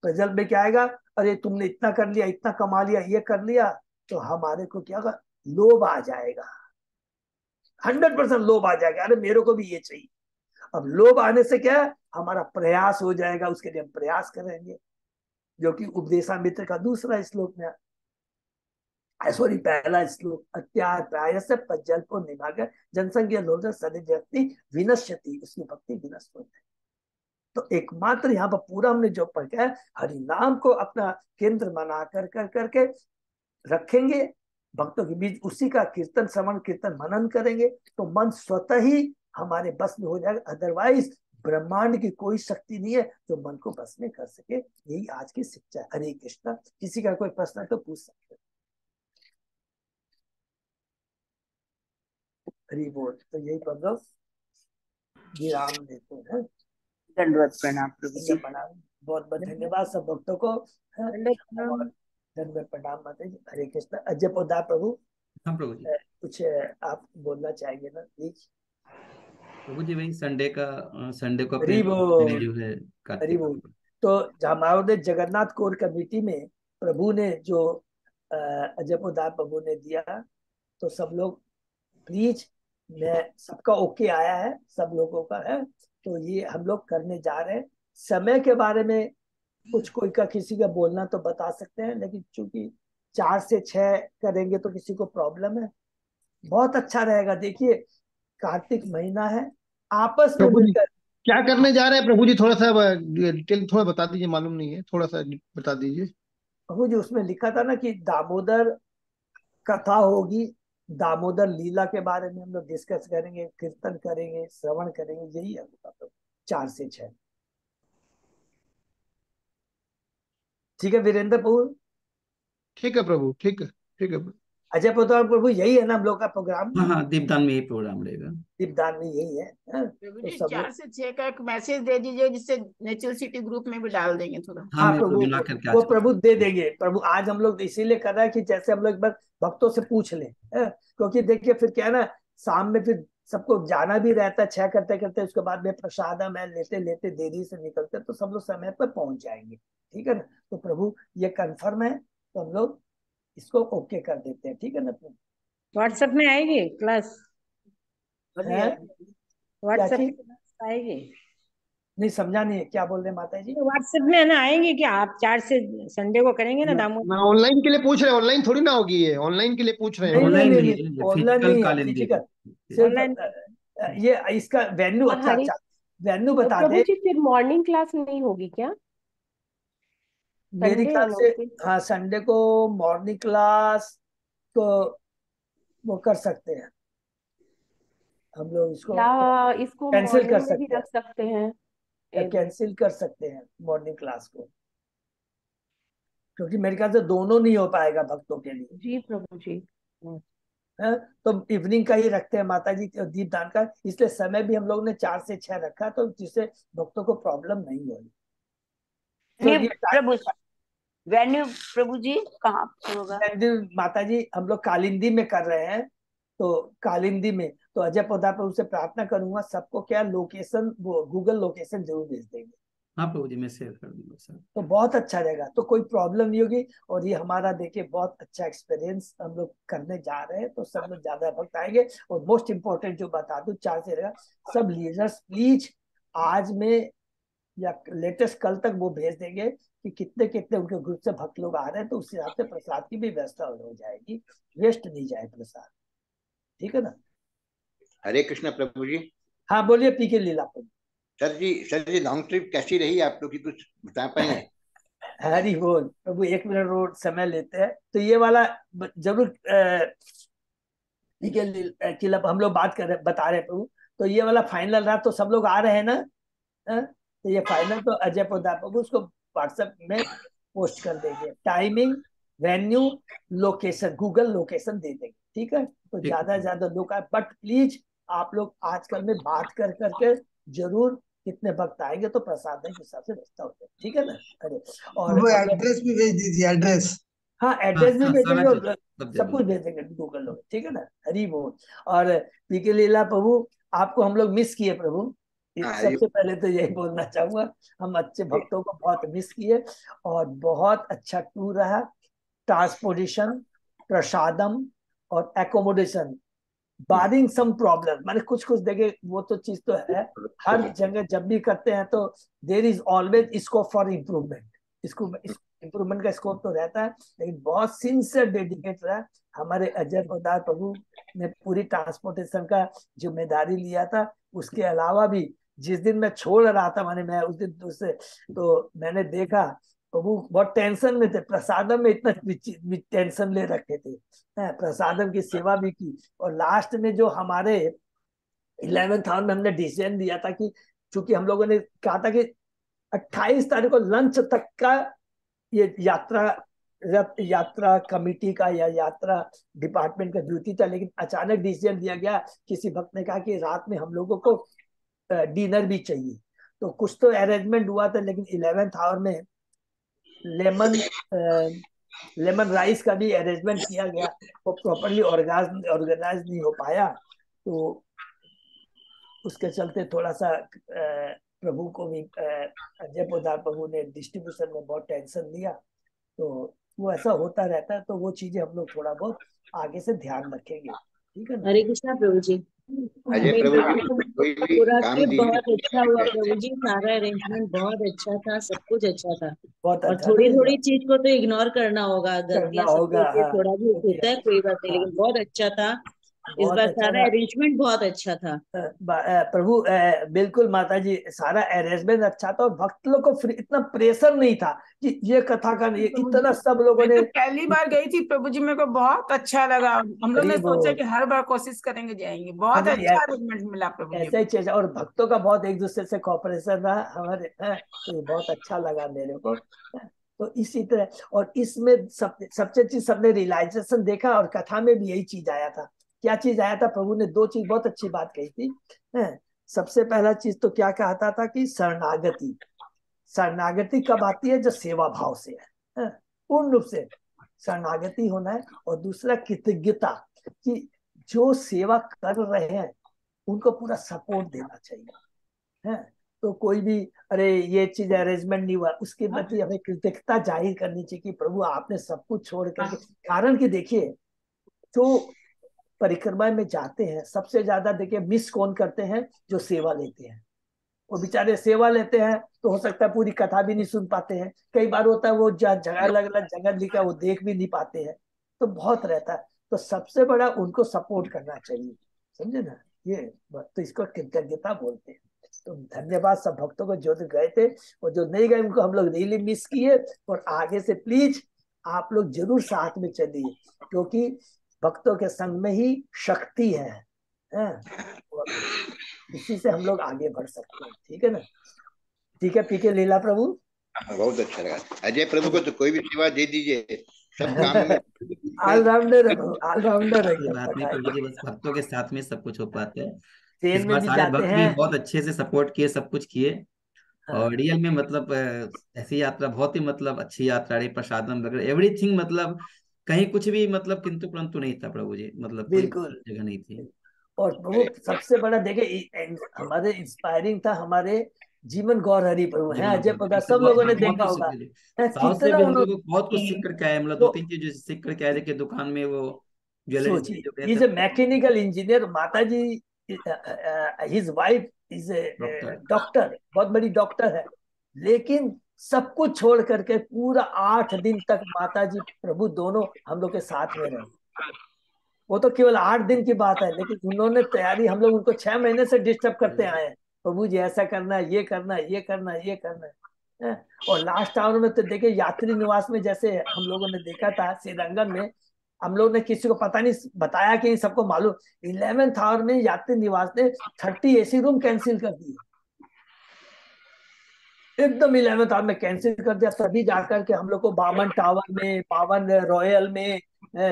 प्रजल्प में क्या आएगा? अरे तुमने इतना कर लिया, इतना कमा लिया, ये कर लिया, तो हमारे को क्या होगा? लोभ आ जाएगा। 100% लोभ आ जाएगा। अरे मेरे को भी ये चाहिए। अब लोभ आने से क्या है? हमारा प्रयास हो जाएगा, उसके लिए हम प्रयास करेंगे, जो कि उपदेशामृत का दूसरा श्लोक में, सॉरी पहला श्लोक, अत्यार प्रायस पज्जल्पो निभाग जनसंख्या लोल सदि विनश्यति, उसकी भक्ति विनष्ट होती है। तो एकमात्र यहाँ पर पूरा हमने जो पढ़ा है, हरि नाम को अपना केंद्र बना कर करके रखेंगे भक्तों के बीच, उसी का कीर्तन श्रवण कीर्तन मनन करेंगे तो मन स्वतः ही हमारे बस में हो जाएगा। अदरवाइज ब्रह्मांड की कोई शक्ति नहीं है जो मन को बस में कर सके। यही आज की शिक्षा है। हरे कृष्णा। किसी का कोई प्रश्न है तो पूछ सकते हैं। हरि बोल। तो यही पर लोग विराम देते हैं। दंडवत प्रणाम प्रभु जी। बहुत बहुत धन्यवाद सब भक्तों को। और धन्यवाद प्रणाम माता जी। हरे कृष्ण। अजय पोदार प्रभु। हाँ प्रभु जी। कुछ आप बोलना चाहेंगे ना प्लीज। प्रभु जी वही संडे को अपने हरि बोल। जो है हरि कार्तिक बोल। तो हमारे जगन्नाथ कोर कमेटी में प्रभु ने जो अजय पोदार प्रभु ने दिया, तो सब लोग प्लीज, मैं सबका ओके आया है, सब लोगों का है, तो ये हम लोग करने जा रहे हैं। समय के बारे में कुछ कोई का किसी का बोलना तो बता सकते हैं, लेकिन चूंकि 4 से 6 करेंगे तो किसी को प्रॉब्लम है। बहुत अच्छा रहेगा। देखिए कार्तिक महीना है, आपस में प्रभु जी मिलकर। क्या करने जा रहे हैं प्रभु जी? थोड़ा सा डिटेल थोड़ा बता दीजिए, मालूम नहीं है, थोड़ा सा बता दीजिए। प्रभु जी उसमें लिखा था ना कि दामोदर कथा होगी, दामोदर लीला के बारे में हम लोग डिस्कस करेंगे, कीर्तन करेंगे, श्रवण करेंगे, यही है 4 से 6। ठीक है वीरेंद्र प्रभु। ठीक है प्रभु, ठीक है, ठीक है। अजय पोद्दार प्रभु, यही है ना हम लोग का प्रोग्राम? हाँ हाँ, दीपदान में ये प्रोग्राम रहेगा। दीपदान में यही है। प्रभु तो जी सब 4 से 6 का एक मैसेज दे दीजिए, जिससे नेचुरल सिटी ग्रुप में भी डाल देंगे थोड़ा। हाँ हाँ मैं प्रभु, मिला करके वो आज प्रभु दे देंगे। प्रभु आज हम लोग इसीलिए कर रहे हैं कि जैसे हम लोग एक बार भक्तों से पूछ लें, क्योंकि देखिए फिर क्या है ना, शाम में फिर सबको जाना भी रहता है, 6 करते करते उसके बाद में प्रसाद में लेते लेते देरी से निकलते, तो सब लोग समय पर पहुंच जाएंगे। ठीक है ना? तो प्रभु ये कंफर्म है, तो हम लोग इसको ओके कर देते हैं। ठीक है ना प्रभु? व्हाट्सएप में आएगी क्लास? है क्या व्हाट्सएप पे चीज? क्लास आएगी? नहीं समझा नहीं है, क्या बोल रहे हैं माता जी? व्हाट्सएप में है ना, आएंगे क्या आप? 4 से संडे को करेंगे ना दामोदर? मैं ऑनलाइन के लिए पूछ रहे हैं, ऑनलाइन थोड़ी ना होगी ये, ऑनलाइन के लिए पूछ रहे हैं नहीं हम। नहीं ऑनलाइन नहीं नहीं नहीं, है, ऑनलाइन फिजिकल नहीं है, कैलेंडर। फिजिकल सिर्फ ऑनलाइन। ये इसका वेन्यू। अच्छा हरी अच्छा, वेन्यू तो बता प्रभु दे। जी फिर मॉर्निंग क्लास नहीं होगी क्या? मेरी संडे ख्याल है ना से उस दिन? हाँ, संडे को मॉर्निंग क्लास तो वो कर सकते हैं हम लोग, इसको या इसको कैंसिल कर मॉर्निंग में भी सकते हैं, रख सकते हैं? या कैंसिल कर सकते हैं मॉर्निंग क्लास को, क्योंकि मेरे ख्याल से दोनों नहीं हो पाएगा भक्तों के लिए। जी प्रभु जी। है तो इवनिंग का ही रखते हैं माता जी, दीपदान का, इसलिए समय भी हम लोग ने 4 से 6 रखा, तो जिससे भक्तों को प्रॉब्लम नहीं होगी। नहीं प्रभु, वेन्यू प्रभु जी कहाँ पे होगा? माता जी हम लोग कालिंदी में कर रहे हैं, तो कालिंदी में तो अजय पौधा पर उसे प्रार्थना करूंगा सबको क्या लोकेशन, वो गूगल लोकेशन जरूर भेज देंगे। हाँ प्रभु जी मैं शेयर कर दूंगा सर। तो बहुत अच्छा रहेगा, तो कोई प्रॉब्लम नहीं होगी। और ये हमारा देखिए बहुत अच्छा एक्सपीरियंस हम लोग करने जा रहे हैं, तो सब लोग ज्यादा वक्त आएंगे। और मोस्ट इम्पोर्टेंट जो बता दूं, 4 से रहेगा। सब लीडर्स प्लीज आज में या लेटेस्ट कल तक वो भेज देंगे कि कितने कितने उनके ग्रुप से भक्त लोग आ रहे हैं, तो उस हिसाब से प्रसाद की भी व्यवस्था हो जाएगी, वेस्ट नहीं जाए प्रसाद। ठीक है ना? हरे कृष्ण प्रभु जी। हाँ बोलिए पीके लीला प्रभु। सर जी लॉन्ग ट्रिप कैसी रही आप लोग की, कुछ बता पाएंगे? हरी बोल प्रभु। 1 मिनट रोड समय लेते हैं, तो ये वाला जरूर पीके लीला हम लोग बात कर रहे, बता रहे हैं प्रभु। तो ये वाला फाइनल रहा, तो सब लोग आ रहे हैं ना? तो ये फाइनल तो अजय पोदार प्रभु उसको व्हाट्सएप में पोस्ट कर देंगे, timing, venue, location, Google location दे देंगे। ठीक है? तो ज्यादा से ज्यादा लोग आए, बट प्लीज आप लोग आजकल में बात कर करके जरूर कितने वक्त आएंगे, तो प्रसाद के हिसाब से व्यवस्था होता है। ठीक है ना? अरे और वो एड्रेस भी भेज दीजिए, एड्रेस। हाँ एड्रेस भी भेजेंगे और सब सब कुछ भेजेंगे गूगल लोग। ठीक है ना? हरी बोल। और पीके लीला प्रभु, आपको हम लोग मिस किए प्रभु, सबसे पहले तो यही बोलना चाहूंगा। हम अच्छे भक्तों को बहुत मिस किए, और बहुत अच्छा टूर रहा। ट्रांसपोर्टेशन, प्रसादम और एकोमोडेशन बारिंग सम प्रॉब्लम, माने कुछ कुछ देखे वो तो चीज तो है, हर जगह जब भी करते हैं तो there is always scope for improvement, इसको इम्प्रूवमेंट का स्कोप तो रहता है, लेकिन बहुत सिंसियर डेडिकेट रहा हमारे अजय पोदार प्रभु ने, पूरी ट्रांसपोर्टेशन का जिम्मेदारी लिया था। उसके अलावा भी जिस दिन मैं छोड़ रहा था, माने मैं उस दिन दूसरे, तो मैंने देखा प्रभु बहुत टेंशन में थे, प्रसादम में इतना टेंशन ले रखे थे, प्रसादम की सेवा भी की। और लास्ट में जो हमारे 11th आवर में हमने डिसीजन दिया था कि चूंकि हम लोगों ने कहा था कि 28 तारीख को लंच तक का ये यात्रा कमेटी का या यात्रा डिपार्टमेंट का ड्यूटी था, लेकिन अचानक डिसीजन दिया गया, किसी भक्त ने कहा कि रात में हम लोगों को डिनर भी चाहिए, तो कुछ तो अरेंजमेंट हुआ था, लेकिन 11th आवर में लेमन राइस का भी अरेंजमेंट किया गया, वो प्रॉपरली ऑर्गेनाइज नहीं हो पाया, तो उसके चलते थोड़ा सा प्रभु को भी अजय पोदार प्रभु ने डिस्ट्रीब्यूशन में बहुत टेंशन लिया, तो वो ऐसा होता रहता है, तो वो चीजें हम लोग थोड़ा बहुत आगे से ध्यान रखेंगे, ठीक है ना। हरे कृष्णा प्रभु जी। अजय प्रभु जी कोई भी पूरा काम ट्रिप दीजिए बहुत अच्छा हुआ प्रभु जी, सारा अरेंजमेंट बहुत अच्छा था, सब कुछ अच्छा था। बहुत और अच्छा थोड़ी नहीं, थोड़ी चीज को तो इग्नोर करना होगा, करना गलतियां सबसे होगा, होती है, हाँ, थोड़ा भी होती होता है, है, कोई बात नहीं, हाँ, लेकिन बहुत अच्छा था इस बहुत बार, अच्छा सारा था। अरेंजमेंट बहुत अच्छा था। प्रभु बिल्कुल माता जी, सारा अरेंजमेंट अच्छा था, और भक्त लोग को इतना प्रेशर नहीं था कि ये कथा का नहीं, प्रभु जी, इतना सब लोगों मैं ने, तो पहली बार गई थी प्रभु जी, मेरे को बहुत अच्छा लगा। हम लोग ने गरीब हो, सोचा कि हर बार कोशिश करेंगे जाएंगे, बहुत नहीं अच्छा अरेंजमेंट मिला प्रभु जी। ऐसा ही चीज, और भक्तों का बहुत एक दूसरे से कॉपरेशन रहा हमारे, तो ये बहुत अच्छा लगा मेरे को, तो इसी तरह। और इसमें सबसे चीज सबने रियलाइजेशन देखा, और कथा में भी यही चीज आया था। क्या चीज आया था, प्रभु ने दो चीज बहुत अच्छी बात कही थी, सबसे पहला चीज तो क्या कहता था कि शरणागति, शरणागति कब आती है, जो सेवा भाव से है, पूर्ण रूप से शरणागति होना है। और दूसरा कृतज्ञता, कि जो सेवा कर रहे हैं उनको पूरा सपोर्ट देना चाहिए, है। तो कोई भी अरे ये चीज अरेंजमेंट नहीं हुआ, उसके प्रति हमें कृतज्ञता जाहिर करनी चाहिए कि प्रभु आपने सब कुछ छोड़ करके, कारण कि देखिए जो परिक्रमा में जाते हैं सबसे ज्यादा देखिए मिस कौन करते हैं, जो सेवा लेते हैं। वो बेचारे सेवा लेते हैं तो हो सकता है पूरी कथा भी नहीं सुन पाते हैं, कई बार होता है वो जगह अलग अलग जगह लिखा वो देख भी नहीं पाते हैं, तो बहुत रहता है। तो सबसे बड़ा उनको सपोर्ट करना चाहिए, समझे ना, ये तो इसको कृतज्ञता बोलते हैं। तो धन्यवाद सब भक्तों को जो गए थे, और जो नहीं गए उनको हम लोग रियली मिस किए, और आगे से प्लीज आप लोग जरूर साथ में चलिए, क्योंकि भक्तों के संग में ही शक्ति है, और इसी से हम लोग आगे बढ़ सकते हैं, ठीक है ना। ठीक है, पीके लीला प्रभु, बहुत अच्छा लगा। अजय प्रभु को तो कोई भी सेवा दे दीजिए, सब काम में ऑलराउंडर है प्रभु, ऑलराउंडर है, कोई बात नहीं प्रभु जी, बस भक्तों के साथ में सब कुछ हो पाता है। इस ट्रेन में बार भी सारे जाते भक्त भी हैं, बहुत अच्छे से सपोर्ट किए, सब कुछ किए, हाँ, और रियल में मतलब ऐसी यात्रा बहुत ही मतलब अच्छी यात्रा रही, प्रसादम वगैरह एवरीथिंग, मतलब कहीं कुछ भी मतलब किंतु परंतु नहीं था प्रभु जी, मतलब कोई बिल्कुल। जगह नहीं थी। और प्रभु सबसे बड़ा देखे हमारे इंस्पायरिंग था, हमारे जीवन गौर हरि प्रभु हैं, जीवन अजय को प्रभु सब बहुत लोगों ने बहुत देखा कुछ होगा, सीख लीजिए, साहु से कितना भी हम लोग उन्होंने, को बहुत कुछ सीख करके आए, मतलब तो 2-3 चीजें सीख करके आए थे कि दुकान में वो ज्वेलरी सोचिए जो गए इज थे, ए mechanical engineer, Mata ji his wife is a doctor. Doctor, बहुत बड़ी डॉक्टर है, लेकिन सब कुछ छोड़ करके पूरा 8 दिन तक माता जी प्रभु दोनों हम लोग के साथ में रहे। वो तो केवल 8 दिन की बात है, लेकिन उन्होंने तैयारी, हम लोग उनको 6 महीने से डिस्टर्ब करते आए हैं, प्रभु जी ऐसा करना है, ये करना है, ये करना है, ये करना है। और लास्ट आवर में तो देखिए यात्री निवास में जैसे हम लोगों ने देखा था श्रीरंगम में, हम लोग ने किसी को पता नहीं बताया कि सबको मालूम, 11th आवर में यात्री निवास ने 30 AC रूम कैंसिल कर दिए, एकदम 11th आवर में कैंसिल कर दिया, तभी जाकर के हम लोग को बामन टावर में, पावन रॉयल में,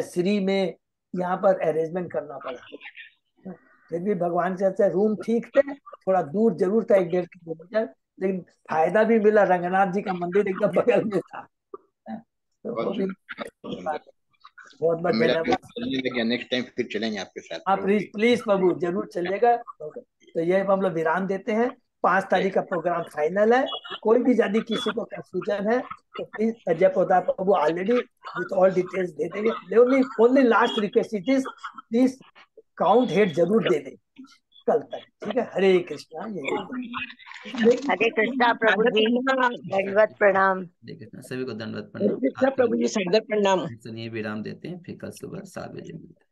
श्री में यहाँ पर अरेंजमेंट करना पड़ा। फिर भी भगवान से अच्छा रूम ठीक थे, थोड़ा दूर जरूर था 1-1.5 किलोमीटर, लेकिन फायदा भी मिला, रंगनाथ जी का मंदिर एकदम बगल में था, तो वो भी बात है। बहुत बहुत मेरा धन्यवाद। चलने लग गया, नेक्स्ट टाइम फिर चलेंगे आपके साथ हाँ प्रभु प्लीज जी। प्लीज प्रभु जरूर चलिएगा। तो ये हम लोग विराम देते हैं, 5 तारीख का प्रोग्राम फाइनल है। कोई भी यदि किसी को कंफ्यूजन है तो please Ajay Pratap Prabhu already with all details दे देंगे। Only last request it is please count head जरूर दे दे कल तक, ठीक है। हरे कृष्णा, हरे कृष्णा प्रभु जी, दंडवत प्रणाम। हरे कृष्णा, सभी को दंडवत हरे प्रणाम। कृष्णा प्रभु जी, सादर प्रणाम। सुनिए, विराम देते हैं, फिर कल सुबह 7 बजे मिलते हैं।